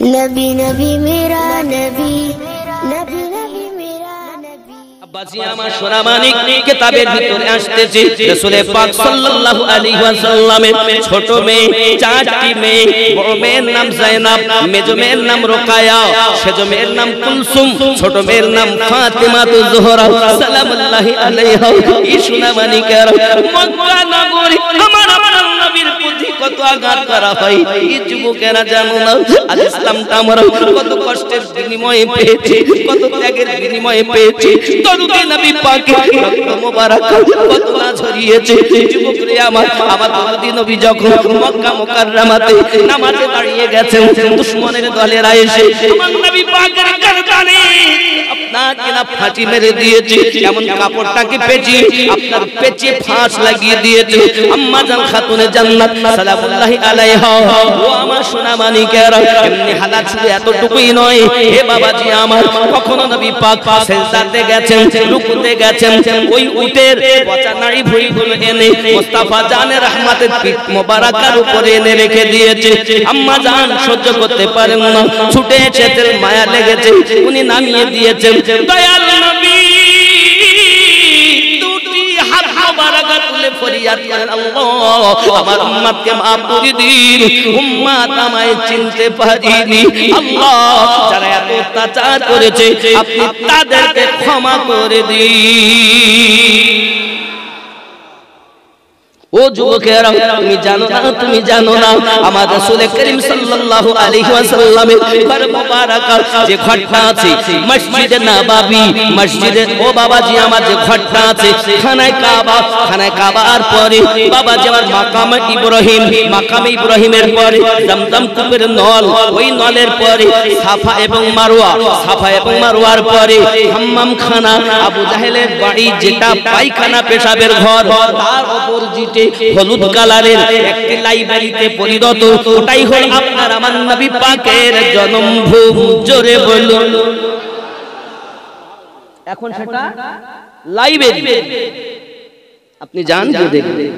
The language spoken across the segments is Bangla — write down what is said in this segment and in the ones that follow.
नबी नबी मेरा नबी नबी नबी मेरा नबी। আব্বাজি আমার সোনা মানিক কিতাবের ভিতরে আসতেছে রাসূল পাক সাল্লাল্লাহু আলাইহি ওয়াসাল্লামের ছোট মেয়ে চারটি মেয়ে, বড় মেয়ের নাম যায়েনাব, মেজো মেয়ের নাম রোকায়া, সেজো মেয়ের নাম কুলসুম, ছোট মেয়ের নাম ফাতিমাতুজ জোহরা সালামুল্লাহি আলাইহা। এই সোনা মানিকের মক্কা নগরী আমার আপনার নবীর প্রতি কত আঘাত করা হয় এই যুবকেরা জানো না। আজ ইসলামটা আমরা কত কষ্টের বিনিময়ে পেয়েছি, কত ত্যাগের বিনিময়ে পেয়েছি। দরুদে নবী পাকের রক্ত মোবারক কত না ঝরিয়েছে। যুবকরে আমার দরুদে নবী যখন মক্কা মুকাররমাতে নামাজে দাঁড়িয়ে গেছেন, দুশমনের দলেরা এসে আমার নবী পাকের গর্দানে আপনাকে না ফাঁসি মেরে দিয়েছে, এমন কাপড়টাকে পেঁচিয়ে আপনার পেঁচে ফাঁস লাগিয়ে দিয়েছে আম্মা জান খাতুনে জান্নাত সালামুল্লাহি আলাইহা। ও আমার সোনা মানিকেরা, এমনি হালাত শুধু এতটুকুই নয়। হে বাবাজি আমার, কখনো নবী পাক সেজদাতে গেছেন, রুকুতে গেছেন, ওই উটের পচা নাড়ি ভুঁড়িগুলো এনে মুস্তাফা জানের রহমতের পিঠ মোবারকার উপরে এনে রেখে দিয়েছে। আম্মা জান সহ্য করতে পারেন না, ছুটে এসেছেন, মায়া লেগেছে, উনি নামিয়ে দিয়েছেন। দয়াল নবী দুটি হাত মোবারক তুলে ফরিয়াদ করেন, আল্লাহ আমার উম্মতকে মাফ করে দিন, উম্মত আমায় চিনতে পারিনি। আল্লাহ যারা এত অত্যাচার করেছে আপনি তাদেরকে ক্ষমা করে দিন। ও যুবকেরা, তুমি জানো না আমার রাসূল করিম সাল্লাল্লাহু আলাইহি ওয়াসাল্লামের ঘর মোবারক যে ঘরটা আছে মসজিদে নববী, মসজিদে ও বাবাজি আমার যে ঘরটা আছে খানায়ে কাবার পরে বাবাজি আমার মাকামে ইব্রাহিমের পরে জমজম কূপের নল, ওই নলের পরে সাফা এবং মারওয়ার পরে হাম্মাম খানা, আবু জাহেলের বাড়ি যেটা পায়খানা পেশাবের ঘর, তার অপোজিটে হলুদ কালারের একটি লাইব্রেরিতে পরিণত, ওটাই হল আপনার আমার নবী পাকের জন্মভূমি। জোরে বলুন, এখন সেটা লাইব্রেরি, আপনি যান গিয়ে দেখবেন।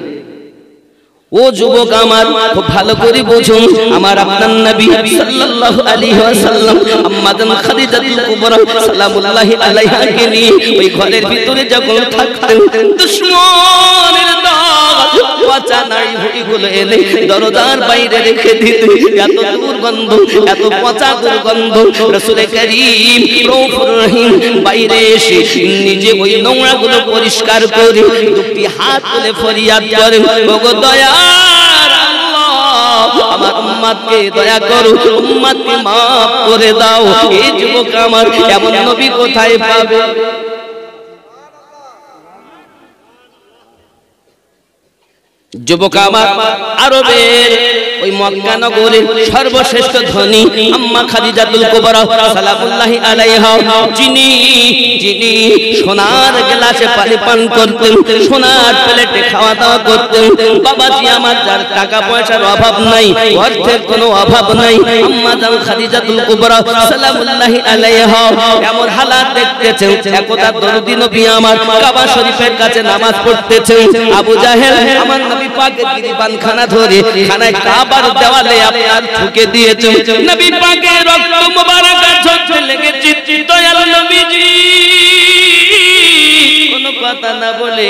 ও যুবক আমার, খুব ভালো করে বুঝুন, আমার আপনার নবী সাল্লাল্লাহু আলাইহি ওয়াসাল্লাম আম্মা জান খাদিজাতুল কুবরা সালামুল্লাহি আলাইহা কে নিয়ে ওই ঘরের ভিতরে যখন থাকতেন, দুশমনের পচা নাড়ি ভুঁড়িগুলো এনে দরজার বাইরে রেখে দিতে, এত দুর্গন্ধ, এত পচা দুর্গন্ধ। রাসূল করিম রউফুর রহিম বাইরে এসে নিজে ওই নোংরাগুলো পরিষ্কার করে দুটি হাত তুলে ফরিয়াদ করেন, ওগো দয়ার আল্লাহ আমার উম্মতকে দয়া করো, উম্মতকে maaf করে দাও। এই যুবক আমার এমন নবী কোথায় পাবে? যুবক আমার, আরবের ওই মক্কা নগরের সর্বশ্রেষ্ঠ ধনী আম্মা খাদিজাতুল কুবরা সালামুল্লাহি আলাইহা, যিনি সোনার গ্লাসে পানি পান করতেন, সোনার প্লেটে খাওয়া দাওয়া করতেন। বাবাজি আমার, যার টাকা পয়সার অভাব নাই, অর্থের কোনো অভাব নাই, আম্মা জান খাদিজাতুল কুবরা সালামুল্লাহি আলাইহা এমন হালাত দেখতেছেন। একদা দরুদি নবী আমার কাবা শরীফের কাছে নামাজ পড়তেছেন, আবু জাহেল আমার নবী পাকের গিরিবানখানা ধরে খানায় কাবার দেওয়ালে আপনার ঠুকে দিয়েছে। নবী পাকের রক্ত মোবারক ঝরতে লেগেছে। দয়াল নবীজি কোনো কথা না বলে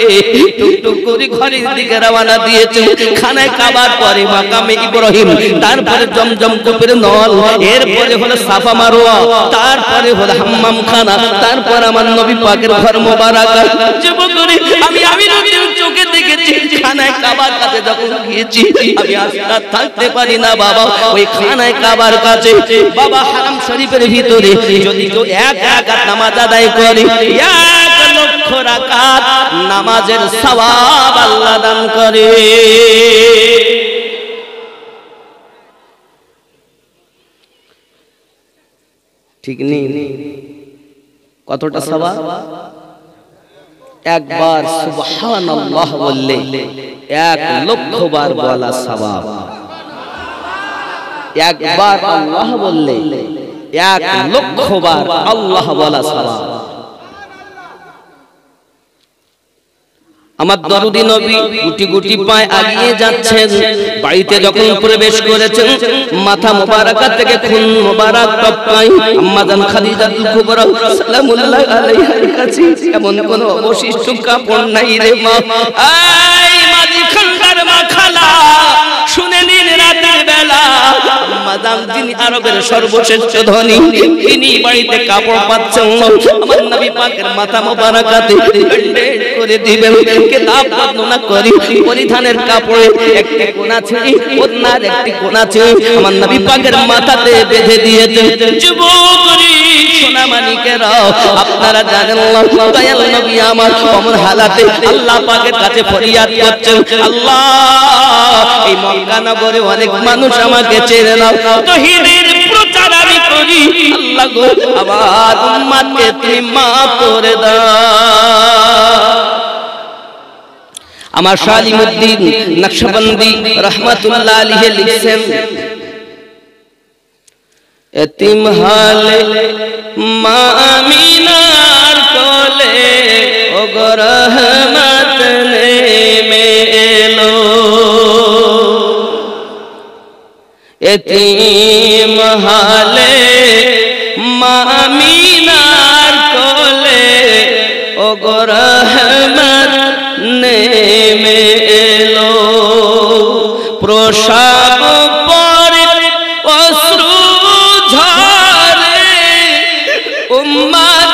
টুকটুক করে ঘরের দিকে রওনা দিয়েছে। খানায় কাবার পরে মাকামে ইব্রাহিম, তারপরে জমজম কূপের নল, এরপরে হলো সাফা মারওয়া, তারপরে হলো হাম্মাম খানা, তারপর আমার নবী পাকের ঘর মোবারক। যুবকরে আমি নবীর চোখে দেখেছি, খানায় কাবার কাছে যখন গিয়েছি আমি আর থাকতে পারি না বাবা। ওই খানায় কাবার কাছে বাবা হারাম শরীফের ভিতরে যদি কেউ এক রাকাত নামাজ আদায় করে, 1 লক্ষ রাকাত নামাজের সওয়াব আল্লাহ দান করে। ঠিক নেই? কতটা সওয়াব? একবার সুবহানাল্লাহ বললে 1 লক্ষ বার বলা সওয়াব। একবার আল্লাহ বললে 1 লক্ষ বার আল্লাহ বলা সওয়াব। আমার দরদি নবী গুটি গুটি পায়ে এগিয়ে যাচ্ছেন। বাড়িতে যখন প্রবেশ করেছেন মাথা মোবারকা থেকে খুন মোবারক টপকায়। আম্মা জান খাদিজাতুল কুবরা সালামুল্লাহ আলাইহার কাছে এমন কোন অবশিষ্ট কাপড় নাই রে মা। এই মাঝি খানকার মা খালা শুনে নিন, রাতের বেলা আম্মা জান যিনি আরবের সর্বশ্রেষ্ঠ ধনী তিনি বাড়িতে কাপড় পাচ্ছেন। আমার নবী পাকের মাথা মোবারকাতে ব্যান্ডেজ করে দিবেন। কিতাব বর্ণনা করি পরিধানের কাপড়ে একটি কোণা ছিল, ওড়নার একটি কোণা ছিল আমার নবী পাকের মাথাতে বেঁধে দিয়েছেন। যুবকরি সোনা মানিকেরা আপনারা জানেন দয়াল নবী আমার অমর হালাতে আল্লাহ পাকের কাছে ফরিয়াদ করছেন, আল্লাহ এই মক্কা নগরে অনেক মানুষ আমাকে চেনে না, তাওহীদের প্রচার আমি করি, আল্লাহ গো আমার উম্মতকে তুমি মাফ করে দাও। আমার শালিমউদ্দিন নকশবন্দি রাহমাতুল্লাহ আলাইহি লিখছেন, এতিম হালে মা আমিনার কোলে ও গো রহমত নেমে এলো, এতিম হালে মা আমিনার কোলে ও গো রহমত নেমে এলো, প্রসাব পরে অশ্রু ঝরে উম্মত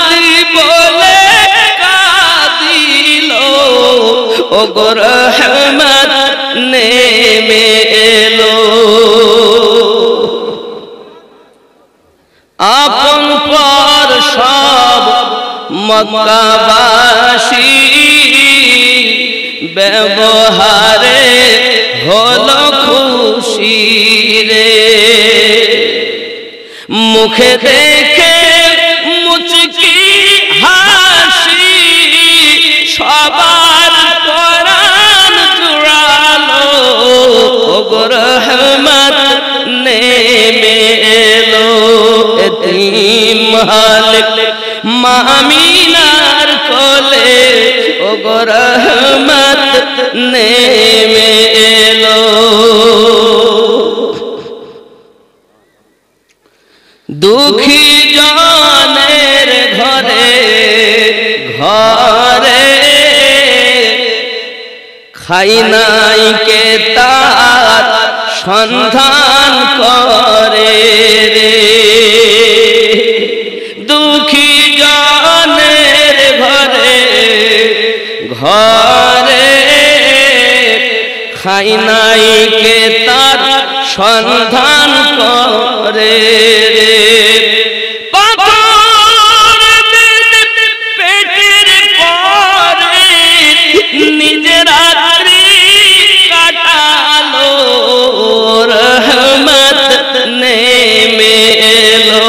বলে কাঁদিল, ও গো রহমত নেমে এলো, আপন পর সব মক্কাবাসী ব্যবহারে হলো খুশি রে, মুখে দেখে মুচকি হাসি সবার পরাণ জুড়ালো, ও গো রহমত নেমে এলো, এতিম হালে মা আমিনার কোলে ও গো রহমত নেমে এলো, দুঃখী জনের ঘরে ঘরে খাই নাই কে তার সন্ধান করে রে, দুঃখী জনের ঘরে ঘরে খাই নাই কে তার সন্ধান করে রে, পেটের পরে নিজের রাত্রি কাটালো, রহমত নেমে এলো,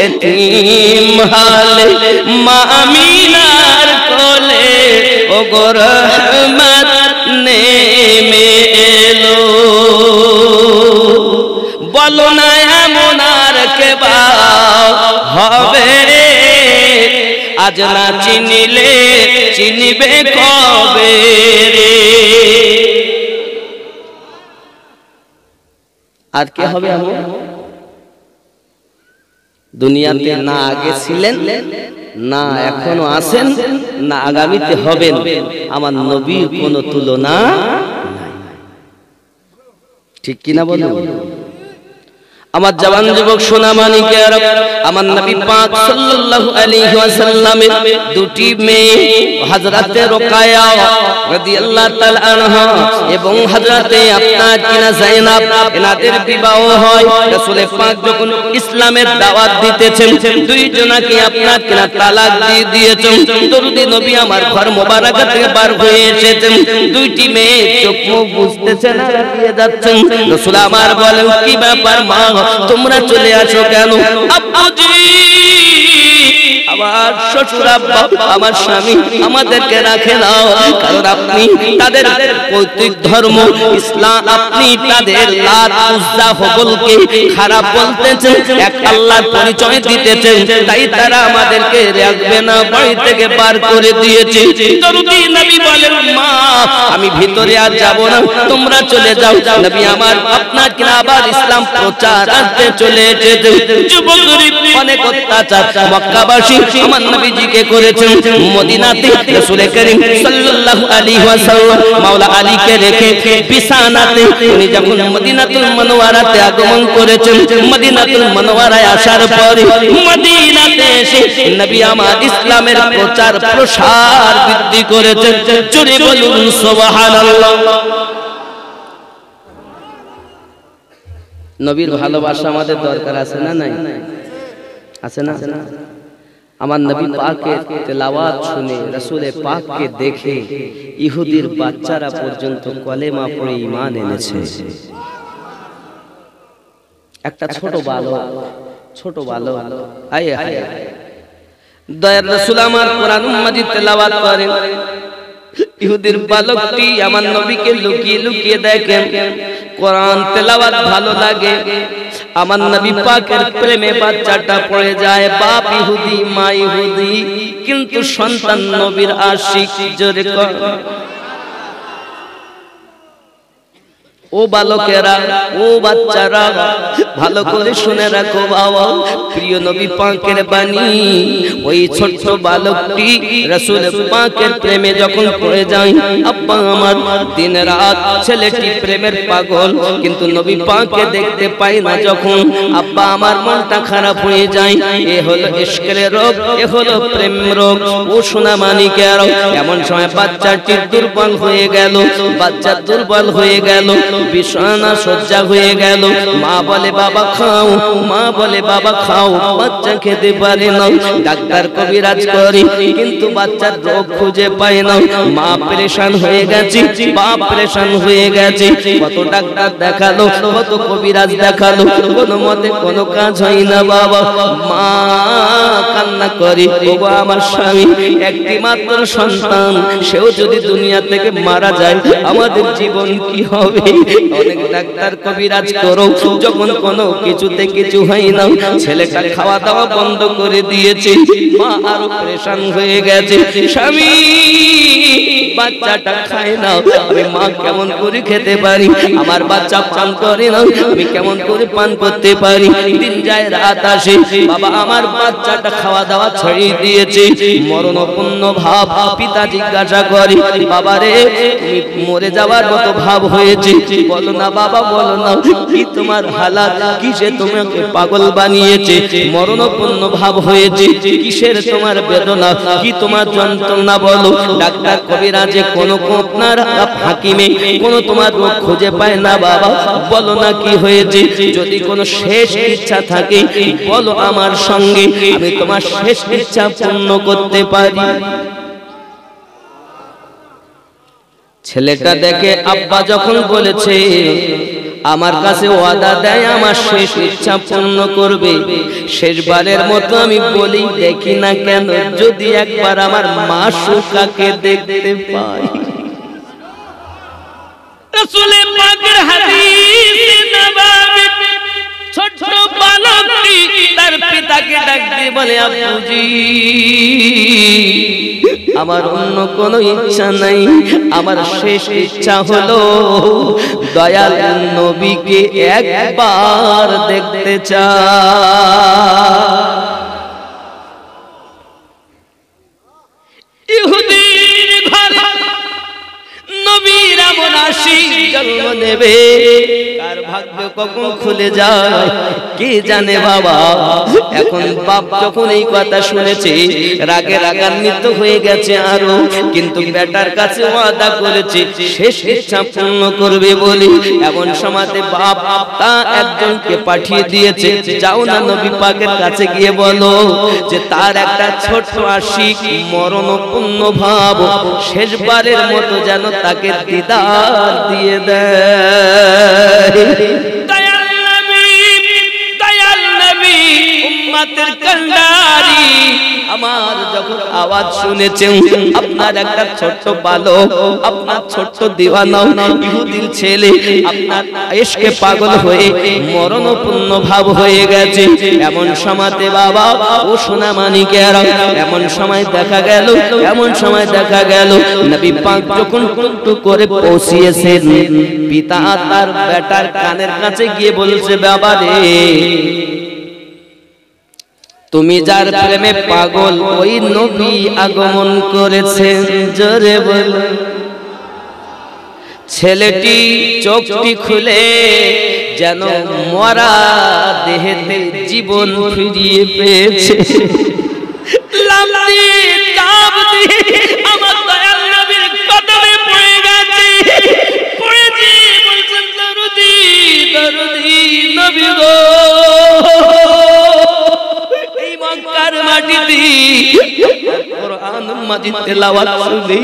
এতিম হালে মা আমিনার কোলে ও গো রহমত নেমে এলো, বলো না এমন আর কেবা হবে আজ না চিনিলে চিনিবে কবে রে, আর কে হবে এমন দুনিয়াতে না আগে ছিলেন না এখনো আছেন না আগামীতে হবেন, আমার নবীর কোনো তুলনা নাই, ঠিক কিনা বলুন? আমার জওয়ান যুবক সোনা মানিকের আমার নবী পাক সাল্লাল্লাহু আলাইহি ওয়াসাল্লামের দুটি মেয়ে হযরতে রুকায়া রাদিয়াল্লাহু তাআলা আনহা এবং হযরতে আপনার কিনা যায়েনব এনাদের বিবাহ হয়। রাসূল পাক যখন ইসলামের দাওয়াত দিতেছেন দুইজনকে আপনার কিনা তালাক দিয়ে দিয়েছেন, দরুদি নবী আমার ঘর মোবারক থেকে বার হয়ে এসেছেন, দুইটি মেয়ে চোখ মুখ বুঝতেছে না দিয়ে যাচ্ছেন। রাসূল আমার বলেন কি ব্যাপার মা তোমরা চলে আসো কেন? আব্বুজি আমার শ্বশুর আব্বা আমার স্বামী আমাদেরকে রাখে নাও, কারণ আপনি তাদের পৈতৃক ধর্ম ইসলাম, আপনি তাদের লাত উজ্জা হবলকে খারাপ বলতেছেন, এক আল্লাহর পরিচয় দিতেছেন, তাই তারা আমাদেরকে রাখবে না, বাড়ি থেকে বার করে দিয়েছে। দরুদি নবী বলেন, মা আমি ভিতরে আর যাব না, তোমরা চলে যাও। নবী আমার আপনাকে আবার ইসলাম প্রচার করতে চলে যেতে। যুবক অনেক অত্যাচার মক্কাবাসী আমার নবীজিকে করেছেন। মদিনাতে রাসূল করিম সাল্লাল্লাহু আলাইহি ওয়াসাল্লাম মাওলা আলীকে রেখে বিছানাতে উনি যখন মদিনাতুল মুনাওয়ারাতে আগমন করেছেন, মদিনাতুল মুনাওয়ারায় আসার পরে মদিনাতে এসে নবী আমার ইসলামের প্রচার প্রসার বৃদ্ধি করেছেন। জোরে বলুন সুবহানাল্লাহ। নবীর ভালোবাসা আমাদের দরকার আছে না নাই? আছে না? আমার নবী পাকের তেলাওয়াত শুনে, রাসূলে পাককে দেখে ইহুদির বাচ্চারা পর্যন্ত কলেমা পড়ে ঈমান এনেছে। একটা ছোট বালক আয় দয়ার রাসূল আমার কোরআন মাজিদ তেলাওয়াত করেন। ইহুদির বালকটি আমার নবীকে লুকিয়ে লুকিয়ে দেখেন, কোরআন তেলাওয়াত ভালো লাগে, আমার নবী পাকের প্রেমে বাচ্চাটা পড়ে যায়। বাপ ইহুদি, মা ইহুদি, কিন্তু সন্তান নবীর আশিক। জোরে কর। ও বালকেরা, ও বাচ্চারা, ভালো করে শুনে রাখো বাবা, প্রিয় নবী পাকের বাণী। ওই ছোট্ট বালকটি রাসূল পাকের প্রেমে যখন পড়ে যায়, আব্বা আমার দিন রাত ছেলেটি প্রেমের পাগল, কিন্তু নবী পাককে দেখতে পায় না যখন, আব্বা আমার মনটা খারাপ হয়ে যায়। এ হলো ইশকের রোগ, এ হলো প্রেম রোগ। ও সোনা মানিকের, এমন সময় বাচ্চাটি দুর্বল হয়ে গেল, বাচ্চা দুর্বল হয়ে গেল, বিছানা সজ্জা হয়ে গেল। মা বলে বাবা খাও, মা বলে বাবা খাও, বাচ্চা খেতে পারে না। ডাক্তার কবিরাজ করে, কিন্তু বাচ্চার রোগ খুঁজে পায় না। মা পরেশান হয়ে গেছে, বাপ পরেশান হয়ে গেছে। কত ডাক্তার দেখালো, কত কবিরাজ দেখালো, কোনো মতে কোনো কাজ হয় না বাবা। মা কান্না করে, ওগো আমার স্বামী, একটি মাত্র সন্তান, সেও যদি দুনিয়া থেকে মারা যায়, আমাদের জীবন কি হবে? অনেক ডাক্তার কবিরাজ করো, যখন কোনো কিছুতে কিছু হয় না, ছেলেটা খাওয়া দাওয়া বন্ধ করে দিয়েছে। মা আরো পরেশান হয়ে গেছে, স্বামী বাচ্চাটা খায় না, আমি মা কেমন করে খেতে পারি? আমার বাচ্চা পান করে না, আমি কেমন করে পান করতে পারি? দিন যায় রাত আসে, বাবা আমার বাচ্চাটা খাওয়া দাওয়া ছড়িয়ে দিয়েছে। মরণপূর্ণ ভাব পিতা জিজ্ঞাসা করে, বাবা রে তুমি মরে যাওয়ার মতো ভাব হয়েছে, বলো না বাবা, বলো না, কি তোমার হালাত, কিসে তোমাকে পাগল বানিয়েছে? মরণপূর্ণ ভাব হয়েছে, কিসের তোমার বেদনা, কি তোমার যন্ত্রণা বলো? ডাক্তার কবিরাজে কোনো আপনার হাকিমে কোনো তোমার রোগ খুঁজে পায় না বাবা, বলো না কি হয়েছে? যদি কোনো শেষ ইচ্ছা থাকে বলো আমার সঙ্গে, আমি তোমার শেষ ইচ্ছা পূর্ণ করতে পারি। ছেলেটা দেখে আব্বা যখন বলেছে, আমার কাছে ওয়াদা দেয় আমার শেষ ইচ্ছা পূর্ণ করবে, শেষবারের মতো আমি বলি দেখি না কেন, যদি একবার আমার মা সুকাকে দেখতে পাই। রাসূল পাকের হাদিস নববী, ছোট বালকটি তার পিতাকে ডাক দিয়ে বলে, আব্বুজি আমার অন্য কোনো ইচ্ছা নাই, আমার শেষ ইচ্ছা হলো দয়াল নবীকে একবার দেখতে চাই। ইহুদির ঘরে নবীর এমন আশিক জন্ম নেবে, কার ভাগ্য কখন খুলে যায় কে জানে বাবা। এখন বাপ যখন এই কথা শুনেছে, রাগে রাগান্বিত হয়ে গেছে আরো, কিন্তু বেটার কাছে ওয়াদা করেছে শেষ ইচ্ছা পূর্ণ করবে বলে। এমন সময়তে বাপ তা একজনকে পাঠিয়ে দিয়েছে, যাও না নবী পাকের কাছে গিয়ে বলো যে তার একটা ছোট্ট আশিক মরণপূর্ণ ভাব, শেষবারের মতো যেন তাকে দিদার দিয়ে দেয়। দয়াল নবী উম্মতের কান্ডারি আমার যখন আওয়াজ শুনেছেন আপনার একটা ছোট্ট বালক, আপনার ছোট্ট দিওয়ানা ইহুদির ছেলে আপনার ইশকে পাগল হয়ে মরণপূর্ণ ভাব হয়ে গেছে, এমন সময়তে বাবা ও সোনা মানিকেরা এমন সময় দেখা গেল নবী পাক যখন টুকটুক করে পৌঁছিয়েছেন, পিতা তার বেটার কানের কাছে গিয়ে বলছে, বাবা রে তুমি যার প্রেমে পাগল ওই নবী আগমন করেছেন, জোরে বল। ছেলেটি চোখটি খুলে যেন মরা দেহেতে জীবন ফিরিয়ে পেয়েছে। আমার দয়াল নবীর কদমে পড়ে গেছে, পড়েছি বলছেন দরুদি দরুদি নবী গো, এই মক্কার মাটিতে কোরআন মাজিদ তেলাওয়াত শুনে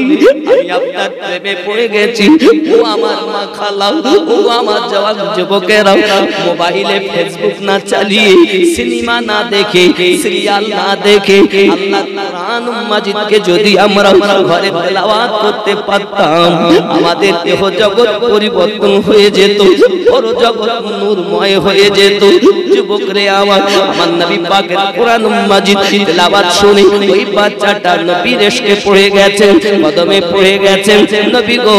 আমি আপনার প্রেমে পড়ে গেছি। ও আমার মা খালা, ও আমার জওয়ান যুবকেরা, মোবাইলে ফেসবুক না চালিয়ে, সিনেমা না দেখে, সিরিয়াল না দেখে আল্লাহ কোরআন মাজিদকে যদি আমরা ঘরে তেলাওয়াত করতে পারতাম, আমাদের দেহ জগৎ পরিবর্তন হয়ে যেত, পর জগৎ নূরময় হয়ে যেত। যুবকরে আমার নবী পাকের কোরআন মাজিদ তেলাওয়াত শুনে ওই বাচ্চাটা নবীর ইশকে পড়ে গেছেন, কদমে পড়ে গেছেন। নবী গো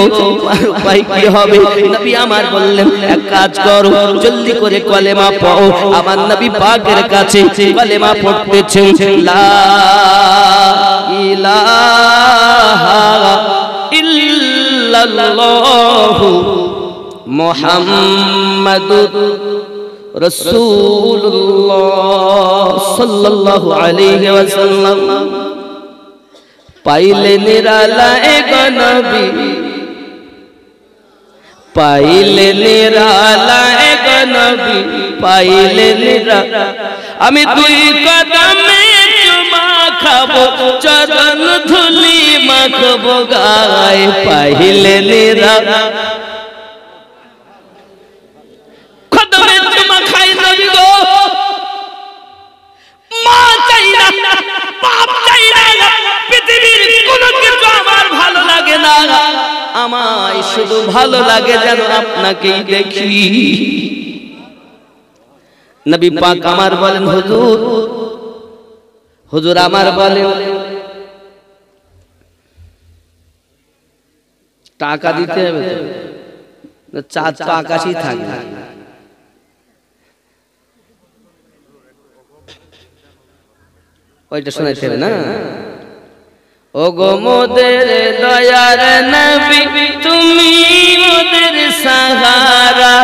উপায় কি হবে? নবী আমার বললেন, এক কাজ করো, জলদি করে কলেমা পড়ো। আমার নবী পাকের কাছে কলেমা পড়তেছেন, লা ইলাহা ইল্লাল্লাহু মুহাম্মাদুর রাসূলুল্লাহ সাল্লাল্লাহু আলাইহি ওয়াসাল্লাম। পাইলে নিরালায় গো নবী, পাইলে নিরালায় গো নবী, পাইলে নিরালা আমি দুই কদমে চুমা খাবো, চরণ ধুলি মাখবো গায়ে, পাইলে নিরালা কদমে চুমা খাই নবী গো, মা চাই না, বাপ চাই না, পৃথিবীর কোনো কিছু আমার ভালো লাগে না, আমায় শুধু ভালো লাগে যেন আপনাকেই দেখি। নবী পাক আমার বলেন, হুজুর হুজুর আমার বলেন টাকা দিতে হবে তো, চাঁদ তো আকাশেই থাকবে। ওইটা শোনাইতে হবে না? ও গো মোদের দয়ার নবী, তুমি মোদের সাহারা,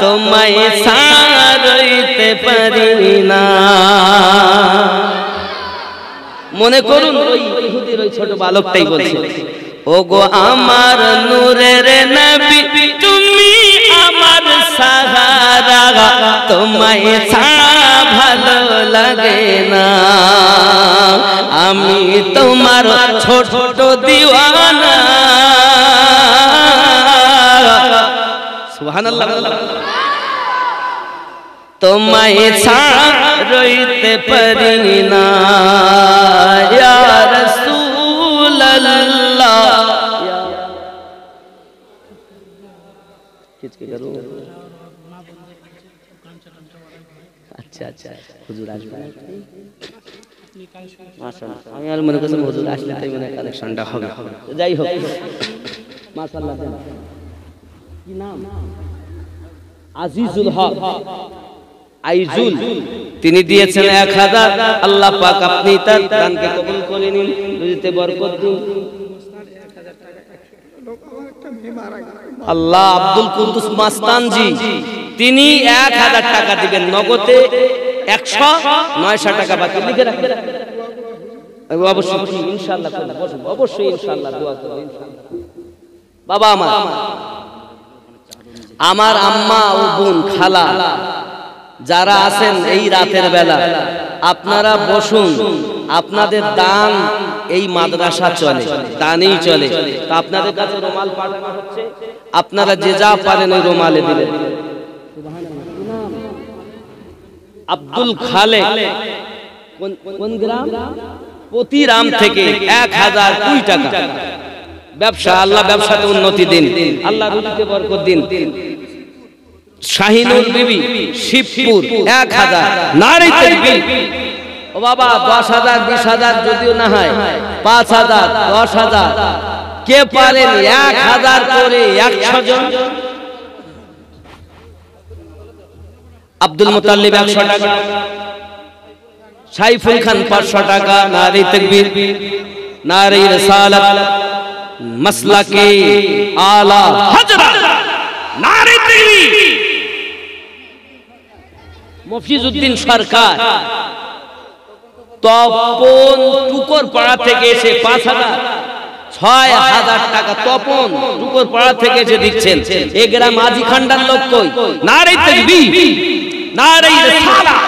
তোমায় ছাড়তে পারি না। মনে করুন ওই ইহুদির ওই ছোট বালকটাই বলছে, ও গো আমার নূরের নবী, তুমি আমার সাহারা, তোমায় ছাড়া ভালো লাগে না, আমি তোমার ছোট দিওয়ানা। সুবহানাল্লাহ। তোমায় ছাড়া রইতে পারি না ইয়া রাসূলুল্লাহ। আচ্ছা আচ্ছা, হুজুর আসবেন, মাশাআল্লাহ। আমি আর মনে করছিলাম হুজুর আসলে তাই মনে কালেকশনটা হবে। যাই হোক, মাশাআল্লাহ। কি নাম? আজিজুল হক আইজুল, তিনি দিয়েছেন 1000। আল্লাহ পাক আপনি তার দানকে কবুল করে নিন, রুজিতে বরকত দিন। আল্লাহ আব্দুল কুদ্দুস মাস্তানজি, তিনি 1000 টাকা দিবেন নগদে, 100 টাকা বাকি লিখে রাখেন। অবশ্যই ইনশাআল্লাহ করব, অবশ্যই ইনশাআল্লাহ দোয়া করব ইনশাআল্লাহ। বাবা আমার আম্মা ও বোন খালা যারা আছেন এই রাতের বেলা, আপনারা বসুন, আপনাদের দান এই মাদ্রাসা চলে, দানেই চলে। তো আপনাদের কাছে রুমাল পাঠানো হচ্ছে, আপনারা যে যা পারেন ওই রুমালে দিবেন। আব্দুল খালেক, কোন গ্রাম? প্রতি রাম থেকে 1020 টাকা ব্যবসা। আল্লাহ ব্যবসাতে উন্নতি দিন, আল্লাহ রুজিতে বরকত দিন। শাহিনুর বিবি শিবপুর 1000। নারে তাকবীর। ও বাবা 10,000 20,000 যদিও না হয় 5,000 10,000 কে পারেন 1,000 করে 100 জন। আব্দুল মুতাল্লিব 100 টাকা, সাইফুল খান 500 টাকা। নারে তাকবীর, নারে রিসালাত, মাসলাকে আলা হযরত, নারে তাকবীর। মফিজউদ্দিন সরকার তপন টুকর পাড়া থেকে এসে 6,000 টাকা তপন টুকর পাড়া থেকে এসে দিচ্ছেন। এ গ্রাম মাঝি খান্ডার লোক কই? নারে তাকবীর, নারে রিসালাত,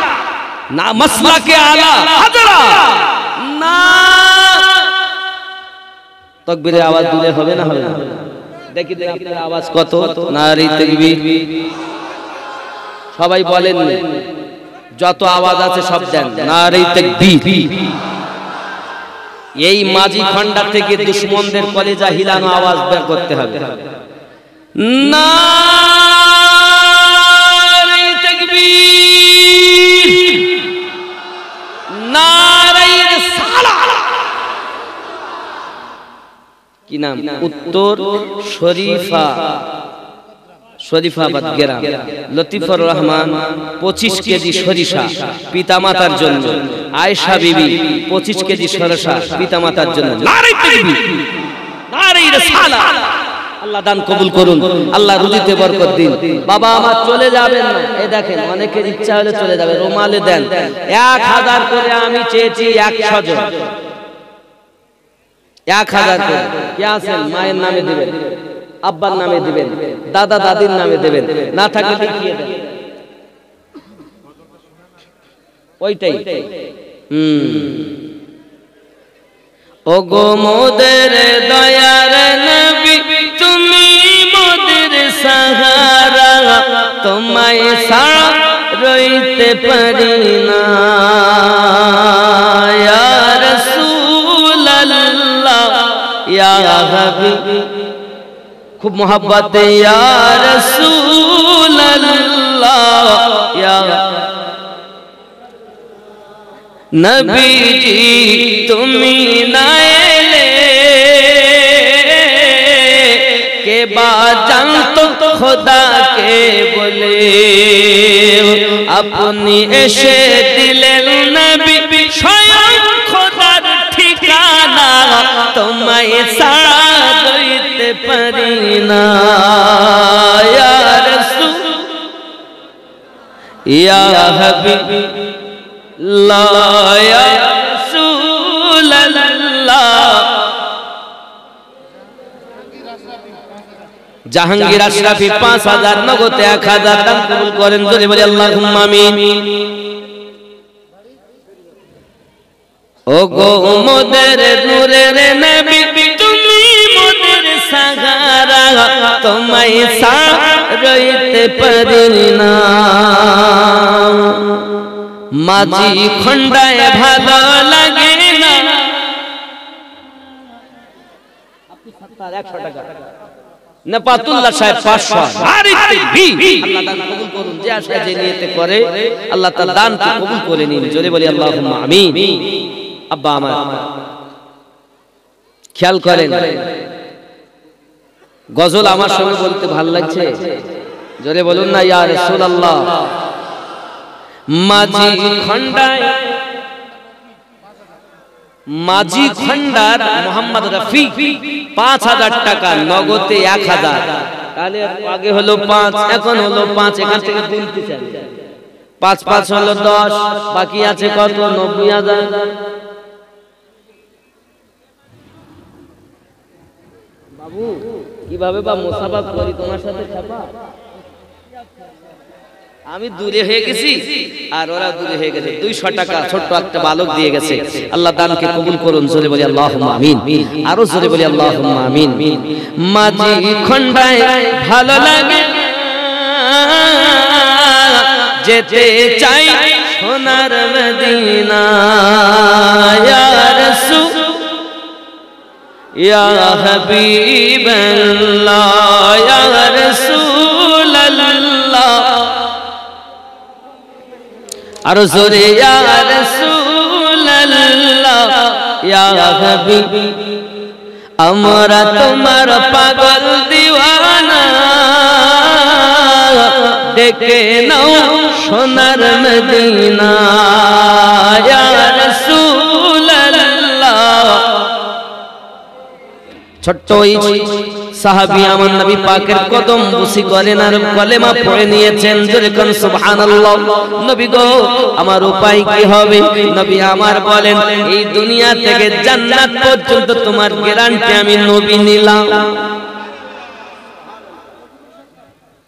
না মাসলাকে আলা হযরত, না তাকবীরের আওয়াজ দিলে হবে না? হবে না? দেখি দেখি আপনার আওয়াজ কত। নারে তাকবীর। সবাই বলেন, যত আওয়াজ আছে সব দেন। নারে তাকবীর। এই মাঝি খন্ডা থেকে দুশমনদের কলেজা হিলানো আওয়াজ বের করতে হবে। নারে তাকবীর, নারে রিসালাত। কি নাম? উত্তর শরীফাবাদ গ্রাম। লতিফুর রহমান 25 কেজি সরিষা পিতামাতার জন্য। আয়েশা বিবি 25 কেজি সরিষা পিতামাতার জন্য। নারে তাকবীর, নারে রিসালাত। আল্লাহ দান কবুল করুন, আল্লাহ রুজিতে বরকত দিন। বাবা আমার চলে যাবেন না। এই দেখেন অনেকের ইচ্ছা হলে চলে যাবে, রুমালে দেন। 1000 করে আমি চেয়েছি 100 জন। 1000 করে কে আছেন? মায়ের নামে দিবেন, আব্বার নামে দিবেন, দাদা দাদির নামে দিবেন, না থাকলে দেখিয়ে দেন। ওইটাই। ওগো মোদের দয়ার নবী, তুমি মোদের সাহারা, তোমায় ছাড়া রইতে পারি না। ইয়া রাসূলুল্লাহ, ইয়া হাবিব, খুব মোহাব্বত। ইয়া রাসূলুল্লাহ, ইয়া নবীজি, তুমি না এলে কে বা জানতো খোদা কে বলে। আপনি এসে দিলেন নবী স্বয়ং খোদার ঠিকানা, তোমায় ছাড়া রইতে পারি না। ইয়া রাসূল, ইয়া হাবিব, লা ইয়া রাসূলুল্লাহ। জাহাঙ্গীর আশরাফি 5000, নগদে 1000 দান কবুল করেন। জোরে বলি আল্লাহুম্মা আমিন। ওগো মোদের নূরের নবী, তুমি মোদের সাহারা, তোমায় ছাড়া রইতে পারি না। মাঝি খন্ডায় ভালো লাগে না। 100 টাকা। নেপাতুল্লাহ সাহেব 500। নারে তাকবীর। আল্লাহ দান কবুল করুন। যে আশা যে নিয়তে করে আল্লাহ তাআলা দান কবুল করে নিন। জোরে বলি আল্লাহুম্মা আমিন। আব্বা আমার খেয়াল করেন, গজল আমার সঙ্গে বলতে ভালো লাগছে। জোরে বলুন না ইয়া রাসূলুল্লাহ। মাঝি খন্ডার মোহাম্মদ রফি 5000 টাকা, নগদে 1000। তাহলে আগে হলো 5, এখন হলো 5। এখান থেকে গুনতে চাই। 5 5 হলো 10, বাকি আছে কত? 90000। বাবু কিভাবে বা মুসাফা করি তোমার সাথে ছাপা? আমি দূরে হয়ে গেছি আর ওরা দূরে হয়ে গেছে। 200 টাকা ছোট্ট একটা বালক দিয়ে গেছে। আল্লাহ দানকে কবুল করুন। জোরে বলি আল্লাহুম্মা আমিন। আরো জোরে বলি আল্লাহুম্মা আমিন। মাঝি খন্ডায় ভালো লাগে, যেতে চাই সোনার মদিনা। ইয়া ইয়া হাবিবাল্লাহ ইয়া রাসূলুল্লাহ আর জোরে ইয়া রাসূলুল্লাহ ইয়া হাবিব আমরা তোমার পাগল দিওয়ানা ডেকে নাও সোনার মদিনা ইয়া রাসূলুল্লাহ। ছোট্ট ওই সাহাবী আমার নবী পাকের কদম বুসি করেন আর কলেমা পড়ে নিয়েছেন। জোরে কোন সুবহানাল্লাহ। নবী গো আমার উপায় কি হবে? নবী আমার বলেন এই দুনিয়া থেকে জান্নাত পর্যন্ত তোমার গ্যারান্টি আমি নবী নিলাম।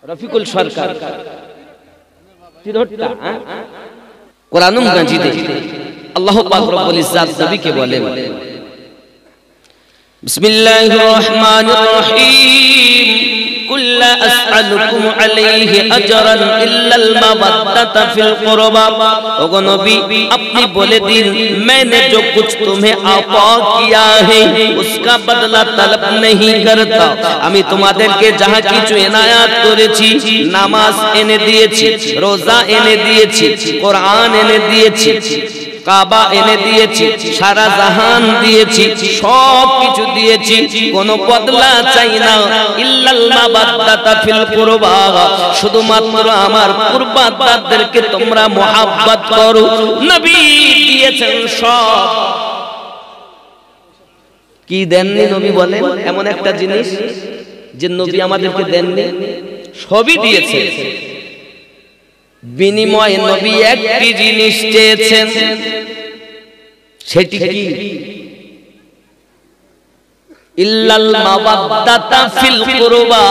রফিকুল সরকার তিরোট্টা কোরআনুম গাজিদে আল্লাহ পাক রব্বুল ইজ্জাত নবীকে বলেন বিসমিল্লাহির রহমানির রহিম কুল লা আসআলুকুম আলাইহি আজরান ইল্লাল মাওয়াদ্দাতা ফিল কুরবা। ওগো নবী আপনি বলে দিন मैंने जो कुछ तुम्हें अता किया है उसका बदला तलब नहीं करता। আমি তোমাদেরকে যাহা কিছু এনায়াত করেছি, নামাজ এনে দিয়েছি, রোজা এনে দিয়েছি, কোরআন এনে দিয়েছি, কাবা এনে দিয়েছি, সারা জাহান দিয়েছি, সব কিছু দিয়েছি, কোনো বদলা চাই না। ইল্লাল মাওয়াদ্দাতা ফিল কুরবা, শুধুমাত্র আমার কুরবাদারদেরকে তোমরা মুহাব্বত করো। নবী দিয়েছেন সব। কি দেননি নবী বলেন? এমন একটা জিনিস যে নবী আমাদেরকে দেননি, সবই দিয়েছেন। বিনিময়ে নবী একটি জিনিস চেয়েছেন, সেটি কি? ইল্লাল মাওয়াদ্দাতা ফিল কুরবা।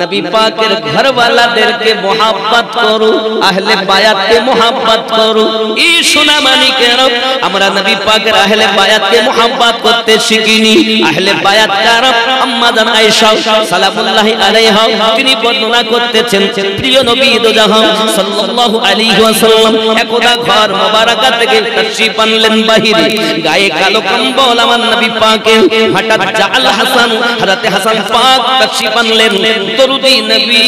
নবী পাকের ঘরওয়ালাদেরকে মোহাব্বত করো, আহলে বায়াতকে মোহাব্বত করো। এই সোনা মানিকেরা আমরা নবী পাকের আহলে বায়াতকে মোহাব্বত করতে শিখিনি। আহলে বায়াত কারা? আম্মা জান আয়েশা সালামুল্লাহি আলাইহা তিনি বর্ণনা করতেছেন প্রিয় নবী দোজাহান সাল্লাল্লাহু আলাইহি ওয়াসাল্লাম একদা ঘর মোবারকা থেকে তাশরীফ আনলেন বাহিরে, গায়ে কালো কম্বল আমার নবী পাকের। হঠাৎ জাল হাসান, হযরতে হাসান পাক তাশরীফ আনলেন। দরুদি নবী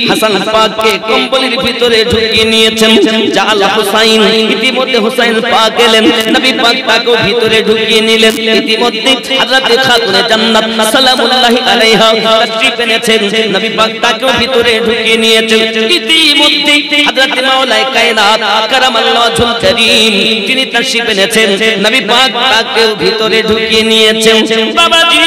হাসান পাককে কম্বলের ভিতরে ঢুকিয়ে নিয়েছেন। জাল হুসাইন, ইতিমধ্যে হুসাইন পাক এলেন, নবী পাক তাকে ভিতরে ঢুকিয়ে নিলেন। ইতিমধ্যে হযরতে খাতুনে জান্নাত সালামুল্লাহি আলাইহা তাশরীফ এনেছেন, নবী পাক তাকে ভিতরে ঢুকিয়ে নিয়েছেন। ইতিমধ্যে হযরতে মাওলায়ে কায়নাত কারামাল্লাহুল কারীম তিনি তাশরীফ এনেছেন, নবী পাক তাকে ভিতরে ঢুকিয়ে নিয়েছেন। বাবাজি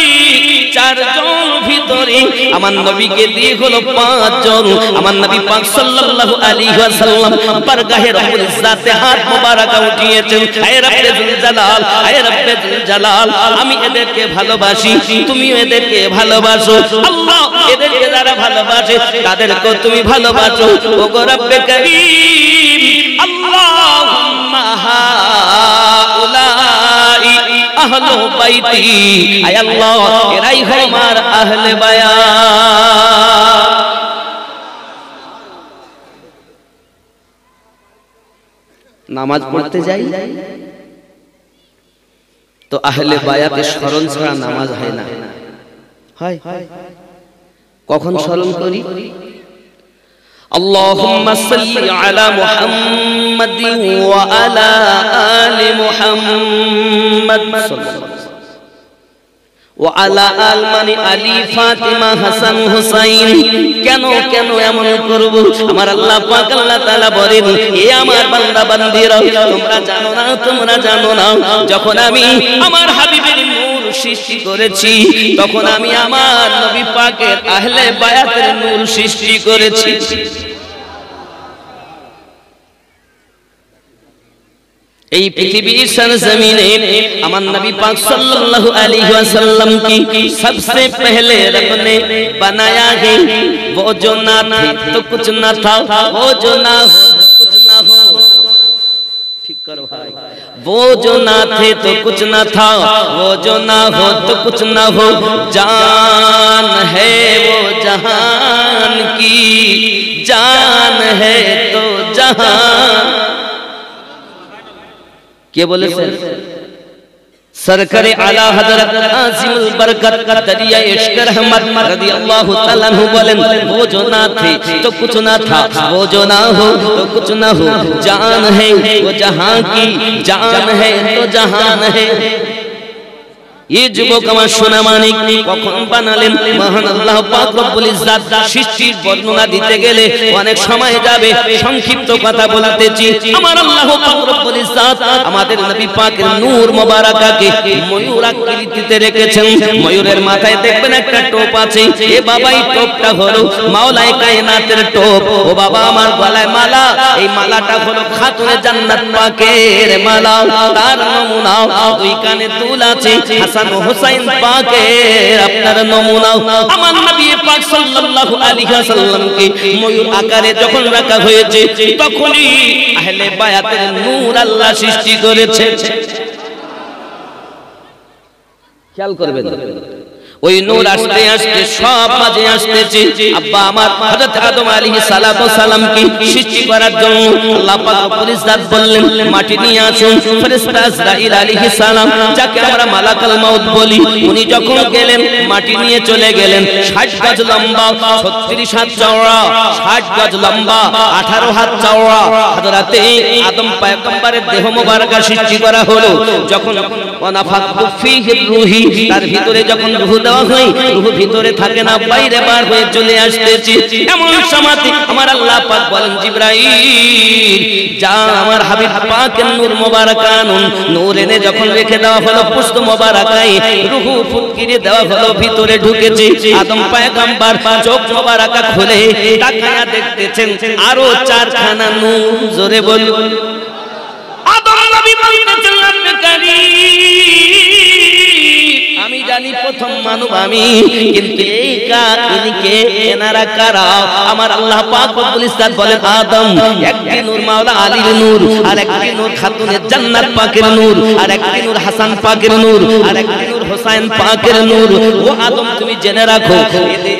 চারজন ভিতরে, আমার নবীকে দিয়ে হলো পাঁচজন। আমার নবী পাক সাল্লাল্লাহু আলাইহি ওয়াসাল্লাম বারগাহে রব্বুল ইজ্জাতে হাত মোবারক উঠিয়েছেন। হে রব্বে যুল জালাল, হে রব্বে যুল জালাল, আমি এদেরকে ভালোবাসি, তুমিও এদেরকে ভালোবাসো। আল্লাহ এদেরকে যারা ভালোবাসে তাদেরকে তুমি ভালোবাসো। ওগো রব্বে কারীম, আল্লাহুম্মা হাউলাই আহলু বাইতি, আয় আল্লাহ এরাই হলো আমার আহলে বায়াত। নামাজ পড়তে যাই তো আহলে বায়াতের স্মরণ ছাড়া নামাজ হয় না। হয় কখন স্মরণ করি? আল্লাহুম্মা সাল্লি আলা মুহাম্মাদিন ওয়া আলা আলি মুহাম্মাদ ওয়া আলা আল মানে আলী ফাতিমা হাসান হুসাইন। কেন কেন এমন করব? আমার আল্লাহ পাক আল্লাহ তাআলা বলেন, এ আমার বান্দা বান্দীরা তোমরা জানো না, তোমরা জানো না, যখন আমি আমার হাবিবের নূর সৃষ্টি করেছি তখন আমি আমার নবী পাকের আহলে বায়াতের নূর সৃষ্টি করেছি। এই পৃথিবীর সরজমিনে আমার নবী পাক सल्लल्लाहु अलैहि वसल्लम की सबसे पहले रब ने बनाया है। वो जो ना थे तो कुछ ना था, वो जो ना हो कुछ ना हो। ठीक करो भाई। वो जो ना थे तो कुछ ना था, वो जो ना हो तो कुछ ना हो। जान है वो जहान की, जान है तो जहान। কে বলেছেন? सरकारे आला हजरत आज़िमुल बरकत दरिया इश्क रहमत रज़ियल्लाहु ताला अन्हु बोलें, वो जो ना थे तो कुछ ना था, वो जो ना हो तो कुछ ना हो, जान है वो जहां की जान है तो जहान है। ये যুবক আমার সোনা মানিক কখন বানালেন মহান আল্লাহ পাক রব্বুল ইজ্জাত। সৃষ্টির বর্ণনা দিতে গেলে অনেক সময় যাবে, সংক্ষিপ্ত কথা বলতেছি। আমার আল্লাহ পাক রব্বুল ইজ্জাত আমাদের নবী পাকের নূর মোবারকাকে ময়ূর আকৃতিতে রেখেছেন। ময়ূরের মাথায় দেখবেন একটা টোপ আছে, এ বাবা এই টোপটা হলো মাওলায়ে কায়নাতের টোপ। ও বাবা আমার গলায় মালা, এই মালাটা হলো খাতুনে জান্নাত পাকের মালা। তার নমুনা দুই কানে দুল আছে, হাসান হুসাইন পাকের আপনার নমুনা। আমার নবী পাক সাল্লাল্লাহু আলাইহি ওয়াসাল্লামকে ময়ূর আকারে যখন রাখা হয়েছে, তখনই আহলে বায়াতের নূর আল্লাহ সৃষ্টি করেছে। খেয়াল করবেন, ওই নূর আস্তে আস্তে সব মাঝে আসতেছে। আব্বা আমার হযরত আদম আলাইহিস সালাতু সালামকে সৃষ্টি করার জন্য আল্লাহ পাক রব্বুল ইজ্জাত বললেন, মাটি নিয়ে আসুন। ফেরেশতা আজরাইল আলাইহিস সালাম, যাকে আমরা মালাকুল মাউত বলি, উনি যখন গেলেন মাটি নিয়ে চলে গেলেন। 60 গজ লম্বা, 36 হাত চওড়া, 60 গজ লম্বা, 18 হাত চওড়া হযরতে আদম পয়গম্বরের দেহ মোবারক সৃষ্টি করা হলো। যখন ওয়ানাফাতু ফীহি রূহি, তার ভিতরে যখন রূহ দেওয়া হয়, রূহ ভিতরে থাকে না, বাইরে বার হয়ে চলে আসতেছে। এমন সময় আমার আল্লাহ পাক বলেন, জিবরাইল যা আমার হাবিব পাকের নূর মোবারক আনুন। নূর এনে যখন রেখে দেওয়া হলো পুস্ত মোবারকায়, রূহ ফুৎকিরে দেওয়া হলো, ভিতরে ঢুকেছে। আদম পয়গম্বর চোখ মোবারক খুলে তাকিয়ে দেখতেছেন আরো 4খানা নূর। জোরে বলুন। আদম নবী বলতেছেন, রব্বে কারীম, আমি জানি প্রথম মানব আমি, কিন্তু এই কাকে এনারা কারা? আমার আল্লাহ পাক রব্বুল ইজ্জাত বলেন, আদম একটি নূর মাওলা আলীর নূর, আর একটি নূর খাতুনে জান্নাত পাকের নূর, আর একটি নূর হাসান পাকের নূর, আর একটি নূর হোসেন পাকের নূর। ও আদম তুমি জেনে রাখো,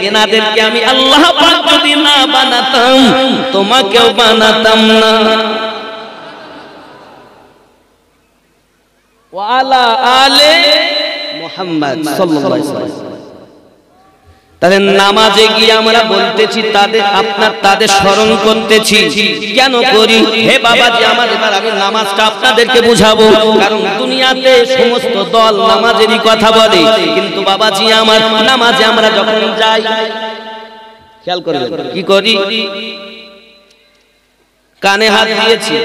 এনাদেরকে আমি আল্লাহ পাক যদি না বানাতাম, তোমাকেও বানাতাম না। ওয়া আলা আলে মুহাম্মদ সাল্লাল্লাহু আলাইহি ওয়াসাল্লাম। তাদের নামাজে গিয়ে আমরা বলতেছি, তাদের স্মরণ করতেছি। কেন করি? হে বাবাজি আমার, এবার আমি নামাজটা আপনাদেরকে বুঝাবো। কারণ দুনিয়াতে সমস্ত দল নামাজেরই কথা বলে, কিন্তু বাবাজি আমার নামাজে আমরা যখন যাই, খেয়াল করবেন কি করি? কানে হাত দিয়েছি,